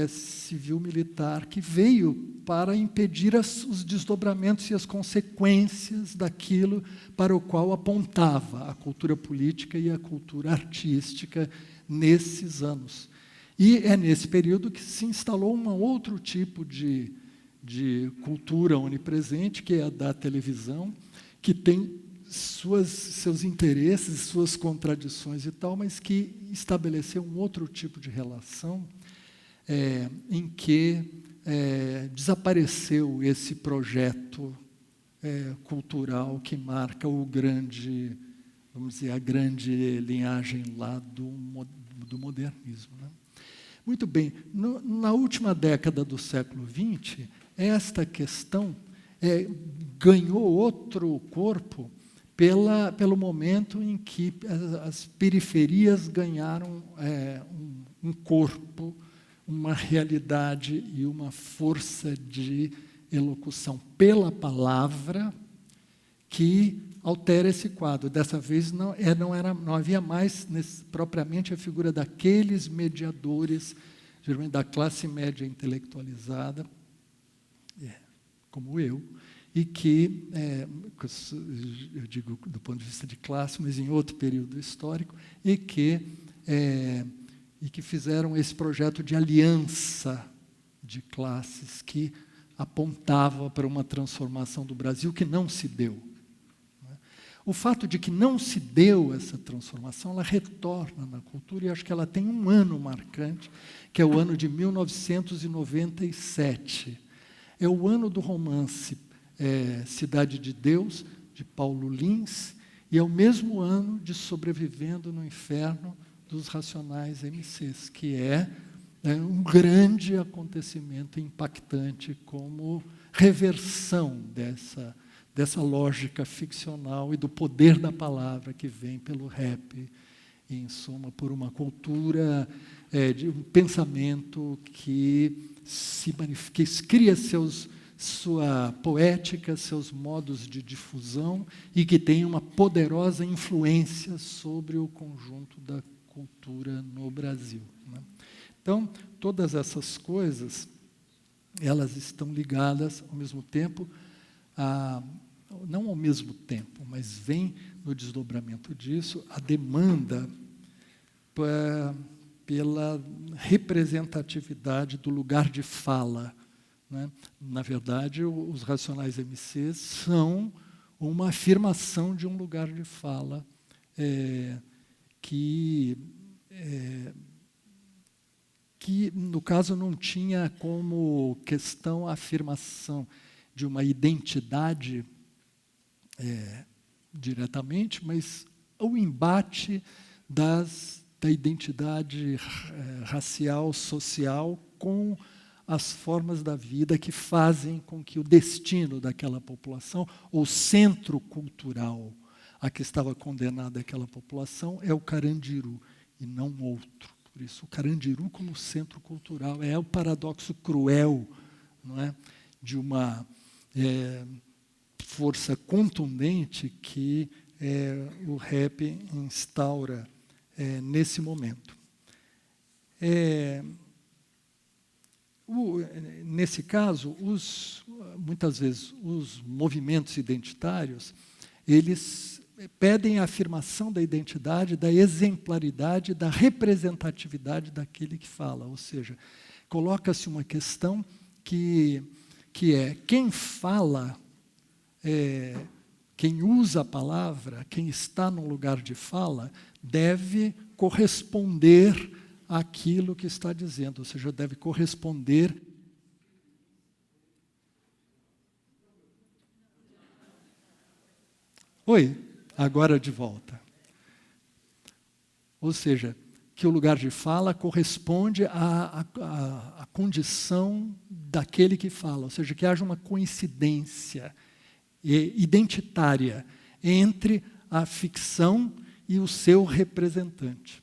civil-militar, que veio para impedir os desdobramentos e as consequências daquilo para o qual apontava a cultura política e a cultura artística nesses anos. E é nesse período que se instalou um outro tipo de cultura onipresente, que é a da televisão, que tem seus interesses, suas contradições e tal, mas que estabeleceu um outro tipo de relação em que desapareceu esse projeto cultural que marca o grande, vamos dizer, a grande linhagem lá do modernismo, né? Muito bem, na última década do século XX, esta questão ganhou outro corpo pelo momento em que as periferias ganharam um corpo, uma realidade e uma força de elocução pela palavra que altera esse quadro. Dessa vez não havia mais propriamente a figura daqueles mediadores, geralmente da classe média intelectualizada, como eu, e que, eu digo do ponto de vista de classe, mas em outro período histórico, e que fizeram esse projeto de aliança de classes que apontava para uma transformação do Brasil que não se deu. O fato de que não se deu essa transformação, ela retorna na cultura, e acho que ela tem um ano marcante, que é o ano de 1997. É o ano do romance Cidade de Deus, de Paulo Lins, e é o mesmo ano de Sobrevivendo no Inferno, dos Racionais MCs, que é um grande acontecimento impactante como reversão dessa lógica ficcional e do poder da palavra que vem pelo rap, e, em suma, por uma cultura de um pensamento que cria sua poética, seus modos de difusão e que tem uma poderosa influência sobre o conjunto da cultura no Brasil, né? Então, todas essas coisas, elas estão ligadas ao mesmo tempo, não ao mesmo tempo, mas vem no desdobramento disso a demanda pela representatividade do lugar de fala, né? Na verdade, os Racionais MCs são uma afirmação de um lugar de fala que, no caso, não tinha como questão a afirmação de uma identidade diretamente, mas o embate da identidade racial, social, com as formas da vida que fazem com que o destino daquela população, ou centro cultural a que estava condenada aquela população, é o Carandiru, e não outro. Por isso, o Carandiru como centro cultural é o paradoxo cruel, não é? De uma força contundente que o rap instaura nesse momento. Nesse caso, muitas vezes, os movimentos identitários, eles pedem a afirmação da identidade, da exemplaridade, da representatividade daquele que fala. Ou seja, coloca-se uma questão que é quem fala, quem usa a palavra, quem está num lugar de fala, deve corresponder àquilo que está dizendo, ou seja, deve corresponder. Oi, agora de volta. Ou seja, que o lugar de fala corresponde à condição daquele que fala, ou seja, que haja uma coincidência identitária entre a ficção e o seu representante.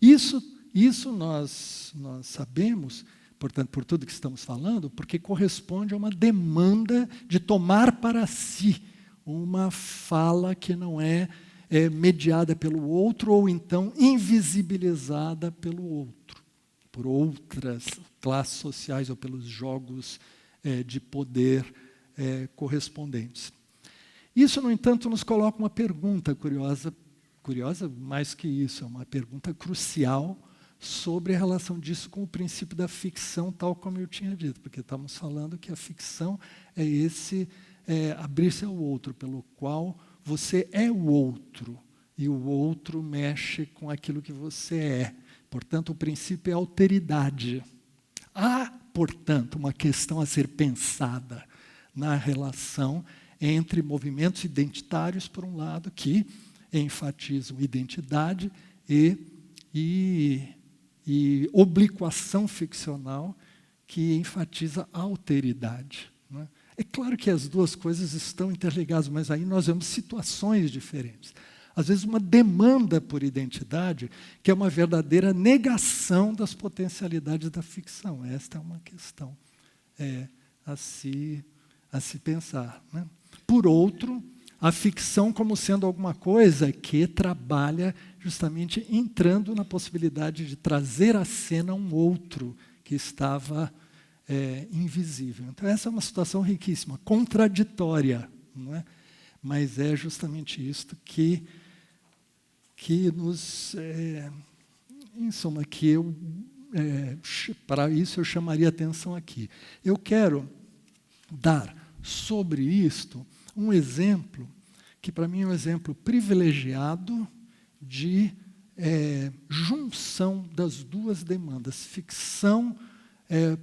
Isso nós sabemos, portanto, por tudo que estamos falando, porque corresponde a uma demanda de tomar para si uma fala que não é mediada pelo outro ou então invisibilizada pelo outro, por outras classes sociais ou pelos jogos de poder correspondentes. Isso, no entanto, nos coloca uma pergunta curiosa mais que isso, é uma pergunta crucial sobre a relação disso com o princípio da ficção, tal como eu tinha dito, porque estamos falando que a ficção é esse abrir-se ao outro, pelo qual você é o outro, e o outro mexe com aquilo que você é. Portanto, o princípio é a alteridade. Há, portanto, uma questão a ser pensada na relação entre movimentos identitários, por um lado, que enfatizam identidade e obliquação ficcional, que enfatiza a alteridade, né? É claro que as duas coisas estão interligadas, mas aí nós vemos situações diferentes. Às vezes, uma demanda por identidade, que é uma verdadeira negação das potencialidades da ficção. Esta é uma questão a se pensar, né? Por outro, a ficção como sendo alguma coisa que trabalha justamente entrando na possibilidade de trazer à cena um outro que estava invisível. Então, essa é uma situação riquíssima, contraditória, não é? Mas é justamente isto que nos... em suma, que para isso eu chamaria atenção aqui. Eu quero dar sobre isto um exemplo que, para mim, é um exemplo privilegiado de junção das duas demandas, ficção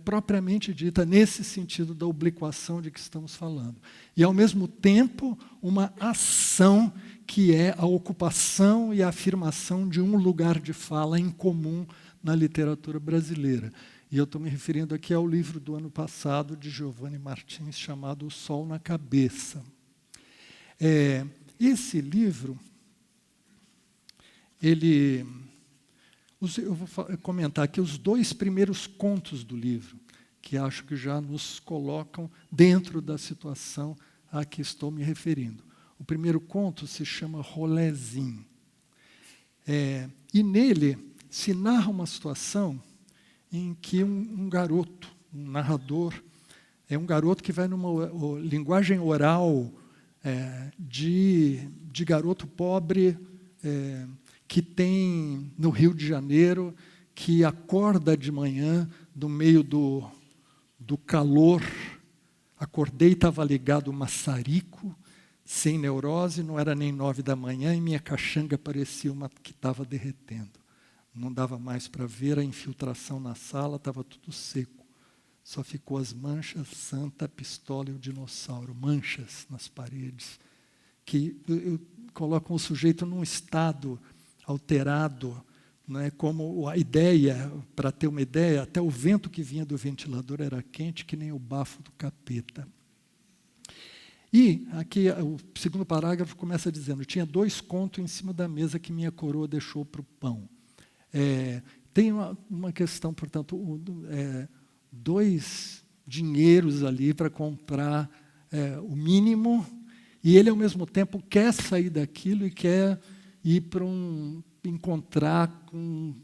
propriamente dita, nesse sentido da obliquação de que estamos falando. E, ao mesmo tempo, uma ação que é a ocupação e a afirmação de um lugar de fala em comum na literatura brasileira. E eu estou me referindo aqui ao livro do ano passado, de Giovanni Martins, chamado O Sol na Cabeça. Esse livro, eu vou comentar aqui os 2 primeiros contos do livro, que acho que já nos colocam dentro da situação a que estou me referindo. O primeiro conto se chama Rolezinho. E nele se narra uma situação em que um garoto, um narrador, é um garoto que vai numa linguagem oral de garoto pobre que tem no Rio de Janeiro, que acorda de manhã no meio do calor. Acordei, estava ligado o maçarico, sem neurose, não era nem 9 da manhã, e minha caxanga parecia uma que estava derretendo. Não dava mais para ver a infiltração na sala, estava tudo seco. Só ficou as manchas, Santa, a pistola e o dinossauro, manchas nas paredes, que colocam o sujeito num estado alterado, né, como a ideia, para ter uma ideia, até o vento que vinha do ventilador era quente, que nem o bafo do capeta. E aqui o segundo parágrafo começa dizendo: tinha 2 contos em cima da mesa que minha coroa deixou para o pão. Tem uma questão, portanto, 2 dinheiros ali para comprar o mínimo, e ele, ao mesmo tempo, quer sair daquilo e quer ir para encontrar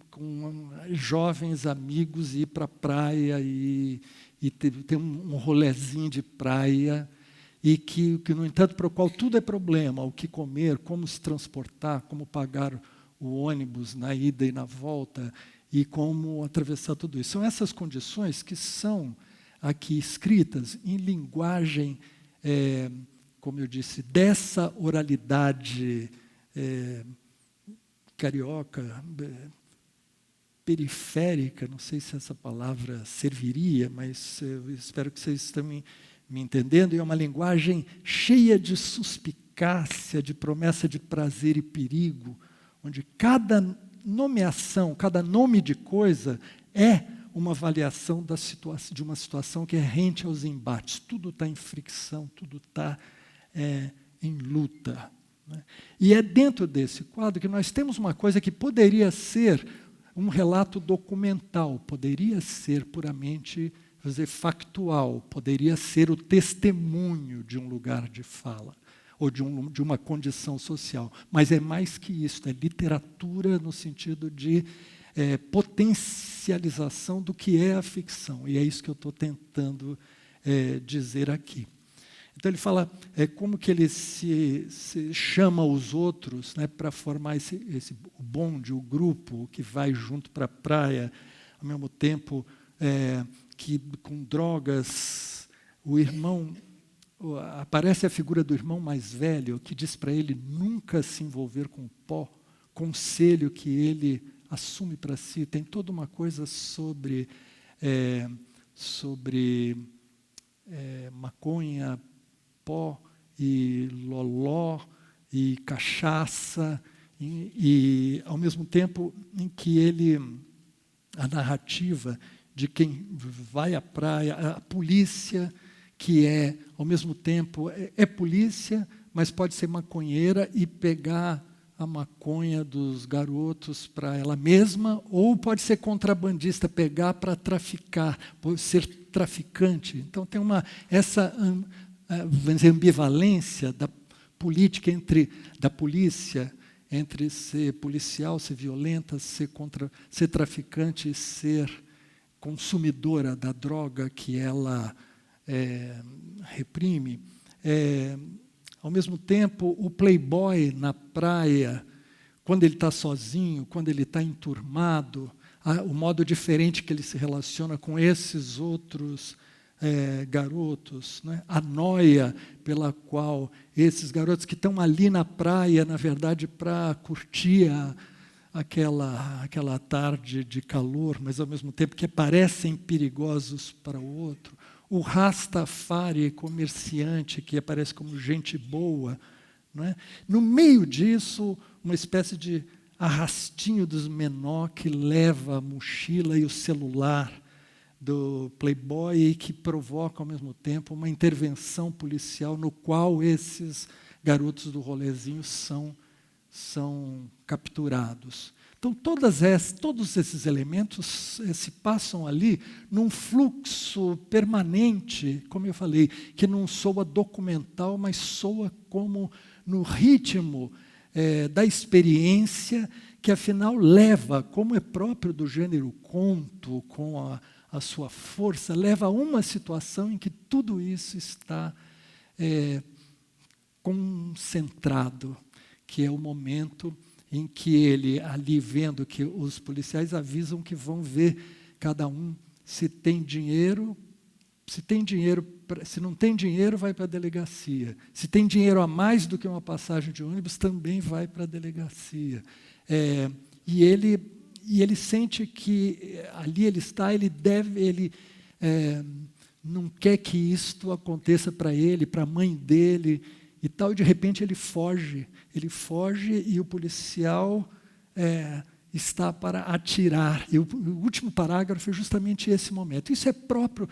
com jovens amigos, ir para a praia e ter um rolezinho de praia, e que, no entanto, para o qual tudo é problema: o que comer, como se transportar, como pagar o ônibus na ida e na volta, e como atravessar tudo isso. São essas condições que são aqui escritas em linguagem, como eu disse, dessa oralidade carioca, periférica, não sei se essa palavra serviria, mas eu espero que vocês estão me entendendo. E é uma linguagem cheia de suspicácia, de promessa de prazer e perigo, onde cada nomeação, cada nome de coisa é uma avaliação de uma situação que é rente aos embates. Tudo está em fricção, tudo está em luta, né? E é dentro desse quadro que nós temos uma coisa que poderia ser um relato documental, poderia ser puramente, vou dizer, factual, poderia ser o testemunho de um lugar de fala, ou de uma condição social. Mas é mais que isso, é literatura no sentido de potencialização do que é a ficção. E é isso que eu estou tentando dizer aqui. Então ele fala como que ele se chama os outros, né, para formar o bonde, o grupo que vai junto para a praia, ao mesmo tempo que com drogas, o irmão... Aparece a figura do irmão mais velho, que diz para ele nunca se envolver com pó, conselho que ele assume para si. Tem toda uma coisa sobre maconha, pó e loló e cachaça, e ao mesmo tempo em que a narrativa de quem vai à praia, a polícia, que ao mesmo tempo, é polícia, mas pode ser maconheira e pegar a maconha dos garotos para ela mesma, ou pode ser contrabandista, pegar para traficar, pode ser traficante. Então tem essa vamos dizer, ambivalência da política da polícia, entre ser policial, ser violenta, ser traficante e ser consumidora da droga que ela reprime. Ao mesmo tempo, o playboy na praia, quando ele está sozinho, quando ele está enturmado, o modo diferente que ele se relaciona com esses outros garotos, né? A noia pela qual esses garotos que estão ali na praia, na verdade, para curtir aquela tarde de calor, mas ao mesmo tempo que parecem perigosos para o outro. O Rastafari comerciante, que aparece como gente boa. Não é? No meio disso, uma espécie de arrastinho dos menor que leva a mochila e o celular do playboy e que provoca, ao mesmo tempo, uma intervenção policial no qual esses garotos do rolezinho são capturados. Então, todos esses elementos se passam ali num fluxo permanente, como eu falei, que não soa documental, mas soa como no ritmo da experiência, que afinal leva, como é próprio do gênero conto, com a sua força, leva a uma situação em que tudo isso está concentrado, que é o momento em que ele, ali vendo que os policiais avisam que vão ver cada um se tem dinheiro, se não tem dinheiro, vai para a delegacia. Se tem dinheiro a mais do que uma passagem de ônibus, também vai para a delegacia. E ele sente que ali ele está, ele não quer que isto aconteça para ele, para a mãe dele e tal, e de repente ele foge e o policial está para atirar. E o último parágrafo é justamente esse momento. Isso é próprio,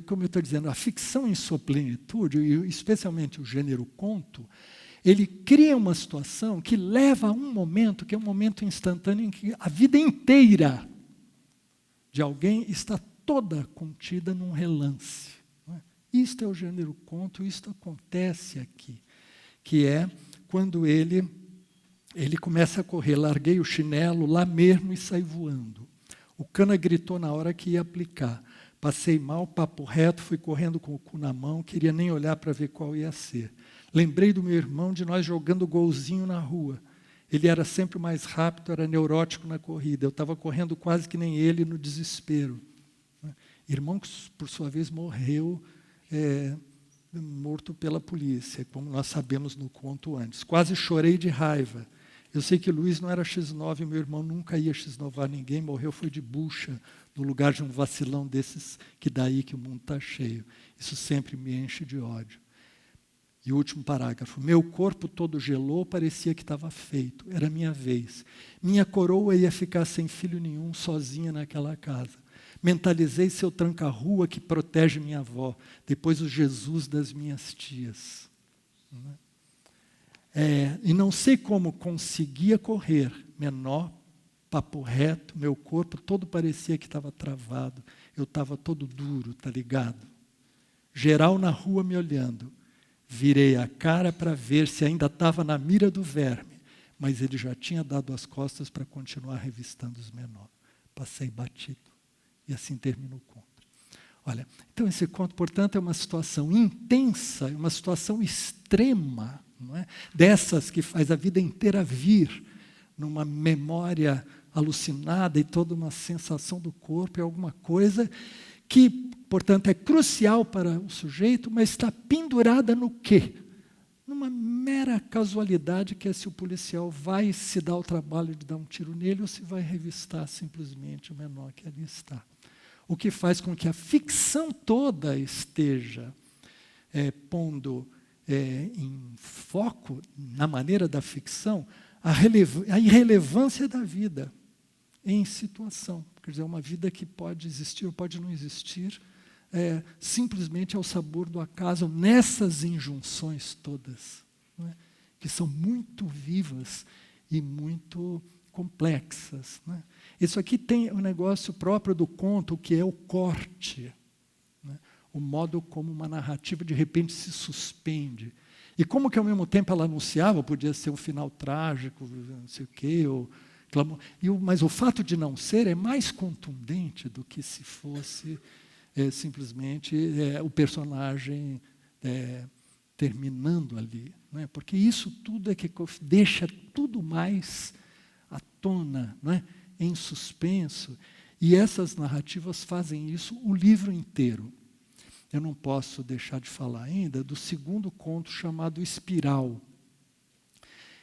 como eu estou dizendo, a ficção em sua plenitude, e especialmente o gênero conto, ele cria uma situação que leva a um momento, que é um momento instantâneo, em que a vida inteira de alguém está toda contida num relance. Não é? Isto é o gênero conto, isto acontece aqui, que é quando ele começa a correr, larguei o chinelo lá mesmo e saí voando. O cana gritou na hora que ia aplicar. Passei mal, papo reto, fui correndo com o cu na mão, queria nem olhar para ver qual ia ser. Lembrei do meu irmão, de nós jogando golzinho na rua. Ele era sempre o mais rápido, era neurótico na corrida. Eu estava correndo quase que nem ele no desespero. Irmão que, por sua vez, morreu morto pela polícia, como nós sabemos no conto antes. Quase chorei de raiva. Eu sei que Luiz não era X9, meu irmão nunca ia X9 ninguém, morreu foi de bucha, no lugar de um vacilão desses, que daí que o mundo está cheio. Isso sempre me enche de ódio. E o último parágrafo. Meu corpo todo gelou, parecia que estava feito. Era minha vez. Minha coroa ia ficar sem filho nenhum, sozinha naquela casa. Mentalizei seu tranca-rua que protege minha avó. Depois o Jesus das minhas tias. E não sei como conseguia correr. Menor, papo reto, meu corpo todo parecia que estava travado. Eu estava todo duro, tá ligado? Geral na rua me olhando. Virei a cara para ver se ainda estava na mira do verme, mas ele já tinha dado as costas para continuar revistando os menores. Passei batido. E assim termina o conto. Olha, então esse conto, portanto, é uma situação intensa, é uma situação extrema, não é? Dessas que faz a vida inteira vir numa memória alucinada e toda uma sensação do corpo, é alguma coisa que, portanto, é crucial para o sujeito, mas está pendurada no quê? Numa mera casualidade, que é se o policial vai se dar o trabalho de dar um tiro nele ou se vai revistar simplesmente o menor que ali está. O que faz com que a ficção toda esteja pondo em foco, na maneira da ficção, a irrelevância da vida em situação. Quer dizer, uma vida que pode existir ou pode não existir, simplesmente ao sabor do acaso, nessas injunções todas, não é? Que são muito vivas e muito complexas. Não é? Isso aqui tem um negócio próprio do conto, que é o corte, né? O modo como uma narrativa de repente se suspende. E como que ao mesmo tempo ela anunciava, podia ser um final trágico, não sei o quê, mas o fato de não ser é mais contundente do que se fosse simplesmente o personagem terminando ali. Não é? Porque isso tudo é que deixa tudo mais à tona, não é? Em suspenso, e essas narrativas fazem isso o livro inteiro. Eu não posso deixar de falar ainda do segundo conto chamado Espiral.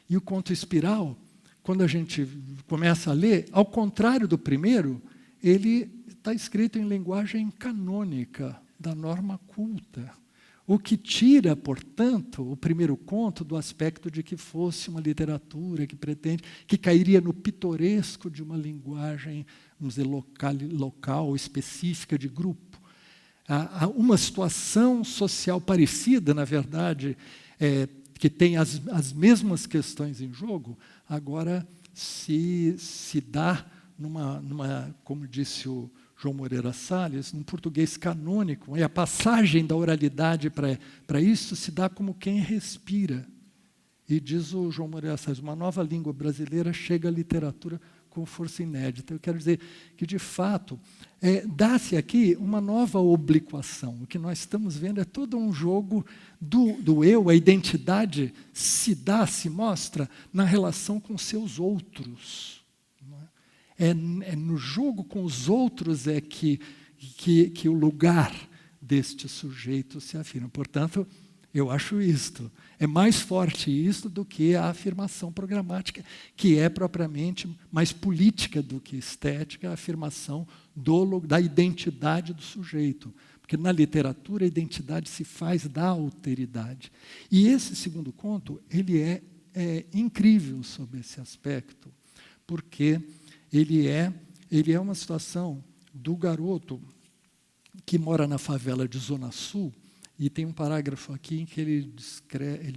E o conto Espiral quando a gente começa a ler, ao contrário do primeiro, ele está escrito em linguagem canônica, da norma culta. O que tira, portanto, o primeiro conto do aspecto de que fosse uma literatura que cairia no pitoresco de uma linguagem, vamos dizer, local, específica, de grupo. Há uma situação social parecida, na verdade, que tem as mesmas questões em jogo, agora se dá como disse o João Moreira Salles, num português canônico, e a passagem da oralidade para isso se dá como quem respira. E diz o João Moreira Salles, uma nova língua brasileira chega à literatura com força inédita. Eu quero dizer que, de fato, dá-se aqui uma nova obliquação. O que nós estamos vendo é todo um jogo do eu, a identidade se mostra na relação com seus outros. É no jogo com os outros que o lugar deste sujeito se afirma. Portanto, eu acho isto. É mais forte isto do que a afirmação programática, que é propriamente mais política do que estética, a afirmação da identidade do sujeito. Porque na literatura a identidade se faz da alteridade. E esse segundo conto, ele é incrível sob esse aspecto, porque ele é uma situação do garoto que mora na favela de Zona Sul, e tem um parágrafo aqui em que ele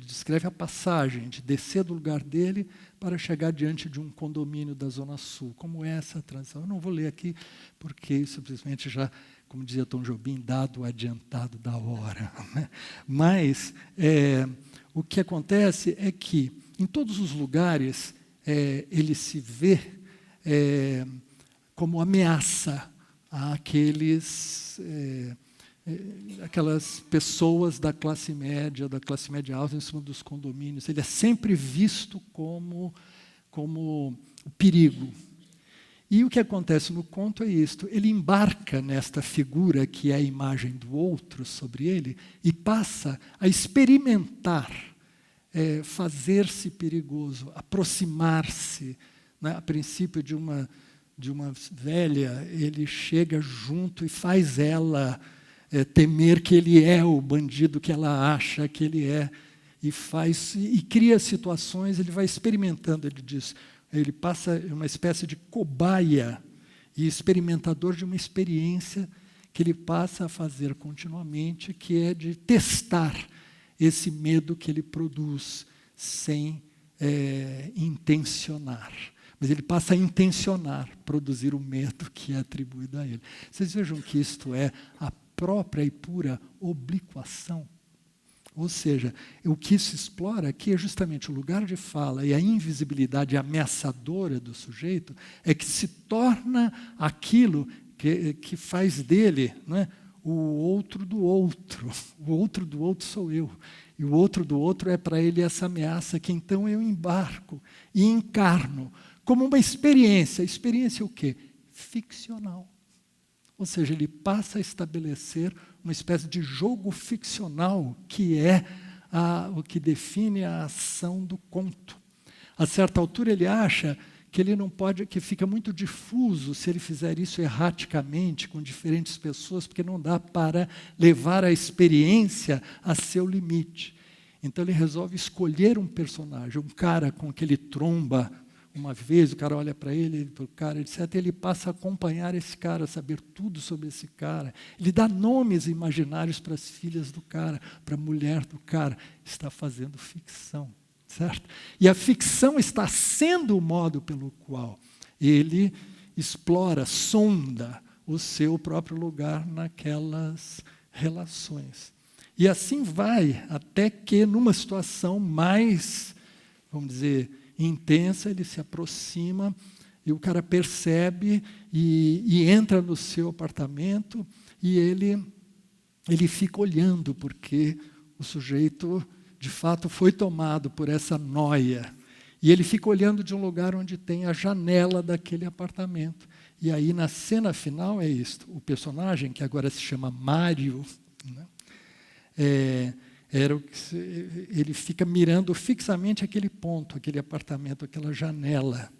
descreve a passagem de descer do lugar dele para chegar diante de um condomínio da Zona Sul. Como é essa transição? Eu não vou ler aqui, porque isso simplesmente já, como dizia Tom Jobim, dado adiantado da hora. Mas o que acontece é que, em todos os lugares, ele se vê como ameaça aquelas pessoas da classe média alta em cima dos condomínios. Ele é sempre visto como perigo. E o que acontece no conto é isto: ele embarca nesta figura que é a imagem do outro sobre ele e passa a experimentar, fazer-se perigoso, aproximar-se. A princípio de uma velha, ele chega junto e faz ela temer que ele é o bandido que ela acha que ele é, e cria situações. Ele vai experimentando, ele passa uma espécie de cobaia e experimentador de uma experiência que ele passa a fazer continuamente, que é de testar esse medo que ele produz sem intencionar. Mas ele passa a intencionar produzir o medo que é atribuído a ele. Vocês vejam que isto é a própria e pura obliquação. Ou seja, o que se explora aqui é justamente o lugar de fala e a invisibilidade ameaçadora do sujeito é que se torna aquilo que faz dele, né, o outro do outro. O outro do outro sou eu. E o outro do outro é para ele essa ameaça que então eu embarco e encarno como uma experiência. Experiência o quê? Ficcional. Ou seja, ele passa a estabelecer uma espécie de jogo ficcional que é o que define a ação do conto. A certa altura ele acha que ele não pode, que fica muito difuso se ele fizer isso erraticamente com diferentes pessoas, porque não dá para levar a experiência a seu limite. Então ele resolve escolher um personagem, um cara com que ele tromba uma vez, o cara olha para ele, para o cara, etc. Ele passa a acompanhar esse cara, saber tudo sobre esse cara. Ele dá nomes imaginários para as filhas do cara, para a mulher do cara. Está fazendo ficção, certo? E a ficção está sendo o modo pelo qual ele explora, sonda o seu próprio lugar naquelas relações. E assim vai, até que numa situação mais, vamos dizer, intensa, ele se aproxima e o cara percebe e entra no seu apartamento e ele fica olhando, porque o sujeito, de fato, foi tomado por essa noia. E ele fica olhando de um lugar onde tem a janela daquele apartamento. E aí, na cena final, é isto. O personagem, que agora se chama Mário, né, era o que ele fica mirando fixamente aquele ponto, aquele apartamento, aquela janela.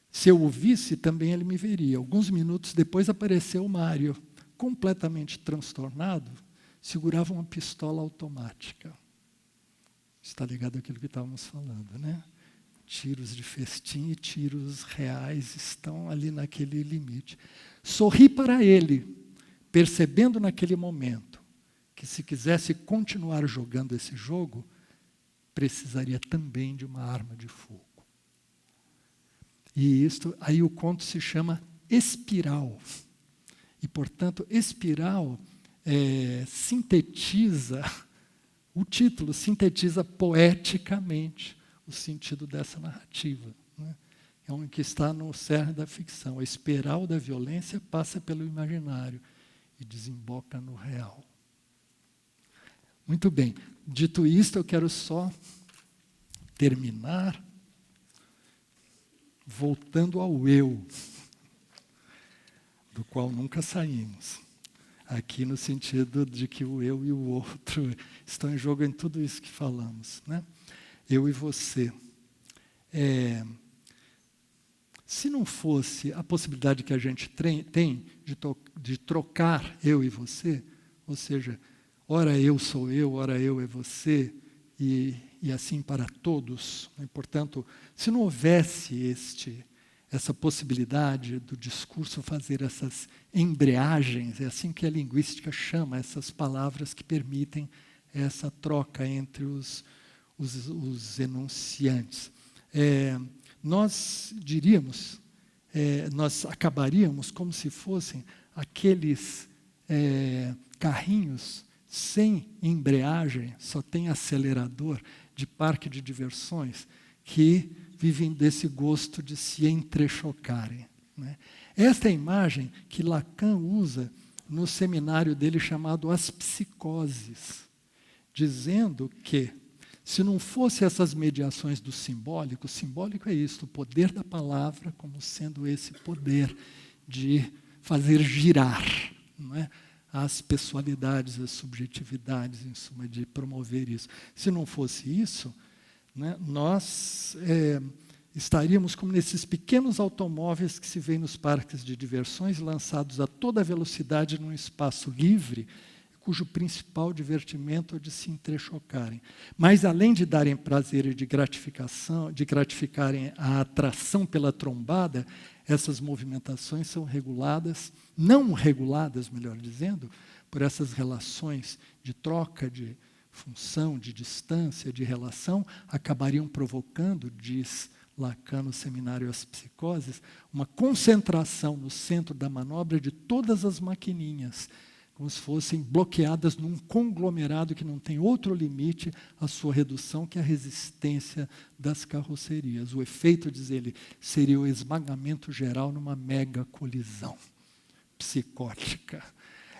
Se eu o visse, também ele me veria. Alguns minutos depois apareceu o Mário, completamente transtornado, segurava uma pistola automática. Está ligado àquilo que estávamos falando, né? Tiros de festim e tiros reais estão ali naquele limite. Sorri para ele, percebendo naquele momento que se quisesse continuar jogando esse jogo, precisaria também de uma arma de fogo. E isto, aí o conto se chama Espiral. E, portanto, Espiral sintetiza, o título sintetiza poeticamente o sentido dessa narrativa, né? É um que está no cerne da ficção. A espiral da violência passa pelo imaginário e desemboca no real. Muito bem. Dito isto, eu quero só terminar voltando ao eu, do qual nunca saímos. Aqui no sentido de que o eu e o outro estão em jogo em tudo isso que falamos, né? Eu e você. Se não fosse a possibilidade que a gente tem de trocar eu e você, ou seja, ora eu sou eu, ora eu é você, e assim para todos, né? Portanto, se não houvesse essa possibilidade do discurso fazer essas embreagens, é assim que a linguística chama essas palavras que permitem essa troca entre os enunciantes. Nós diríamos, nós acabaríamos como se fossem aqueles carrinhos sem embreagem, só tem acelerador, de parque de diversões, que vivem desse gosto de se entrechocarem, né? Esta é a imagem que Lacan usa no seminário dele chamado As Psicoses, dizendo que, se não fosse essas mediações do simbólico, o simbólico é isso, o poder da palavra como sendo esse poder de fazer girar, não é? As pessoalidades, as subjetividades, em suma, de promover isso. Se não fosse isso, né, nós estaríamos como nesses pequenos automóveis que se vêem nos parques de diversões, lançados a toda velocidade num espaço livre, cujo principal divertimento é de se entrechocarem. Mas, além de darem prazer e de gratificarem a atração pela trombada, essas movimentações são reguladas, não reguladas, melhor dizendo, por essas relações de troca, de função, de distância, de relação, acabariam provocando, diz Lacan no seminário As Psicoses, uma concentração no centro da manobra de todas as maquininhas, como se fossem bloqueadas num conglomerado que não tem outro limite à sua redução que a resistência das carrocerias. O efeito, diz ele, seria o esmagamento geral numa mega colisão psicótica.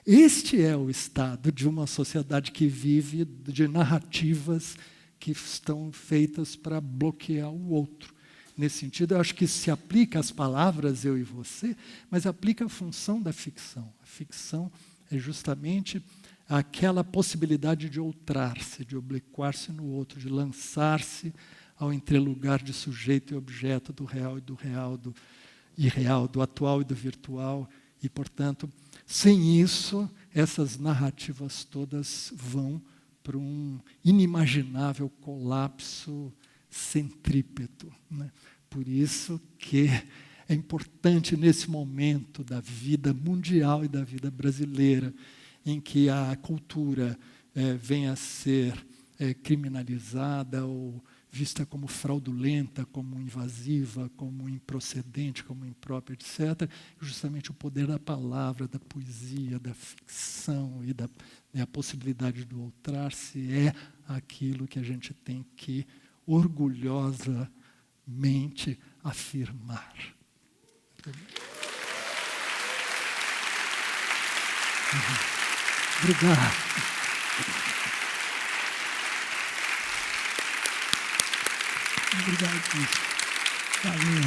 Este é o estado de uma sociedade que vive de narrativas que estão feitas para bloquear o outro. Nesse sentido, eu acho que se aplica às palavras eu e você, mas aplica a função da ficção. A ficção é justamente aquela possibilidade de outrar-se, de obliquar-se no outro, de lançar-se ao entrelugar de sujeito e objeto, do real e do real, do irreal, do atual e do virtual. E, portanto, sem isso, essas narrativas todas vão para um inimaginável colapso centrípeto, né? Por isso que é importante nesse momento da vida mundial e da vida brasileira, em que a cultura venha a ser criminalizada ou vista como fraudulenta, como invasiva, como improcedente, como imprópria, etc., justamente o poder da palavra, da poesia, da ficção e a possibilidade do outrar-se é aquilo que a gente tem que orgulhosamente afirmar. Obrigado. Obrigado, Cristo. Valeu.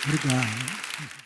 Obrigado.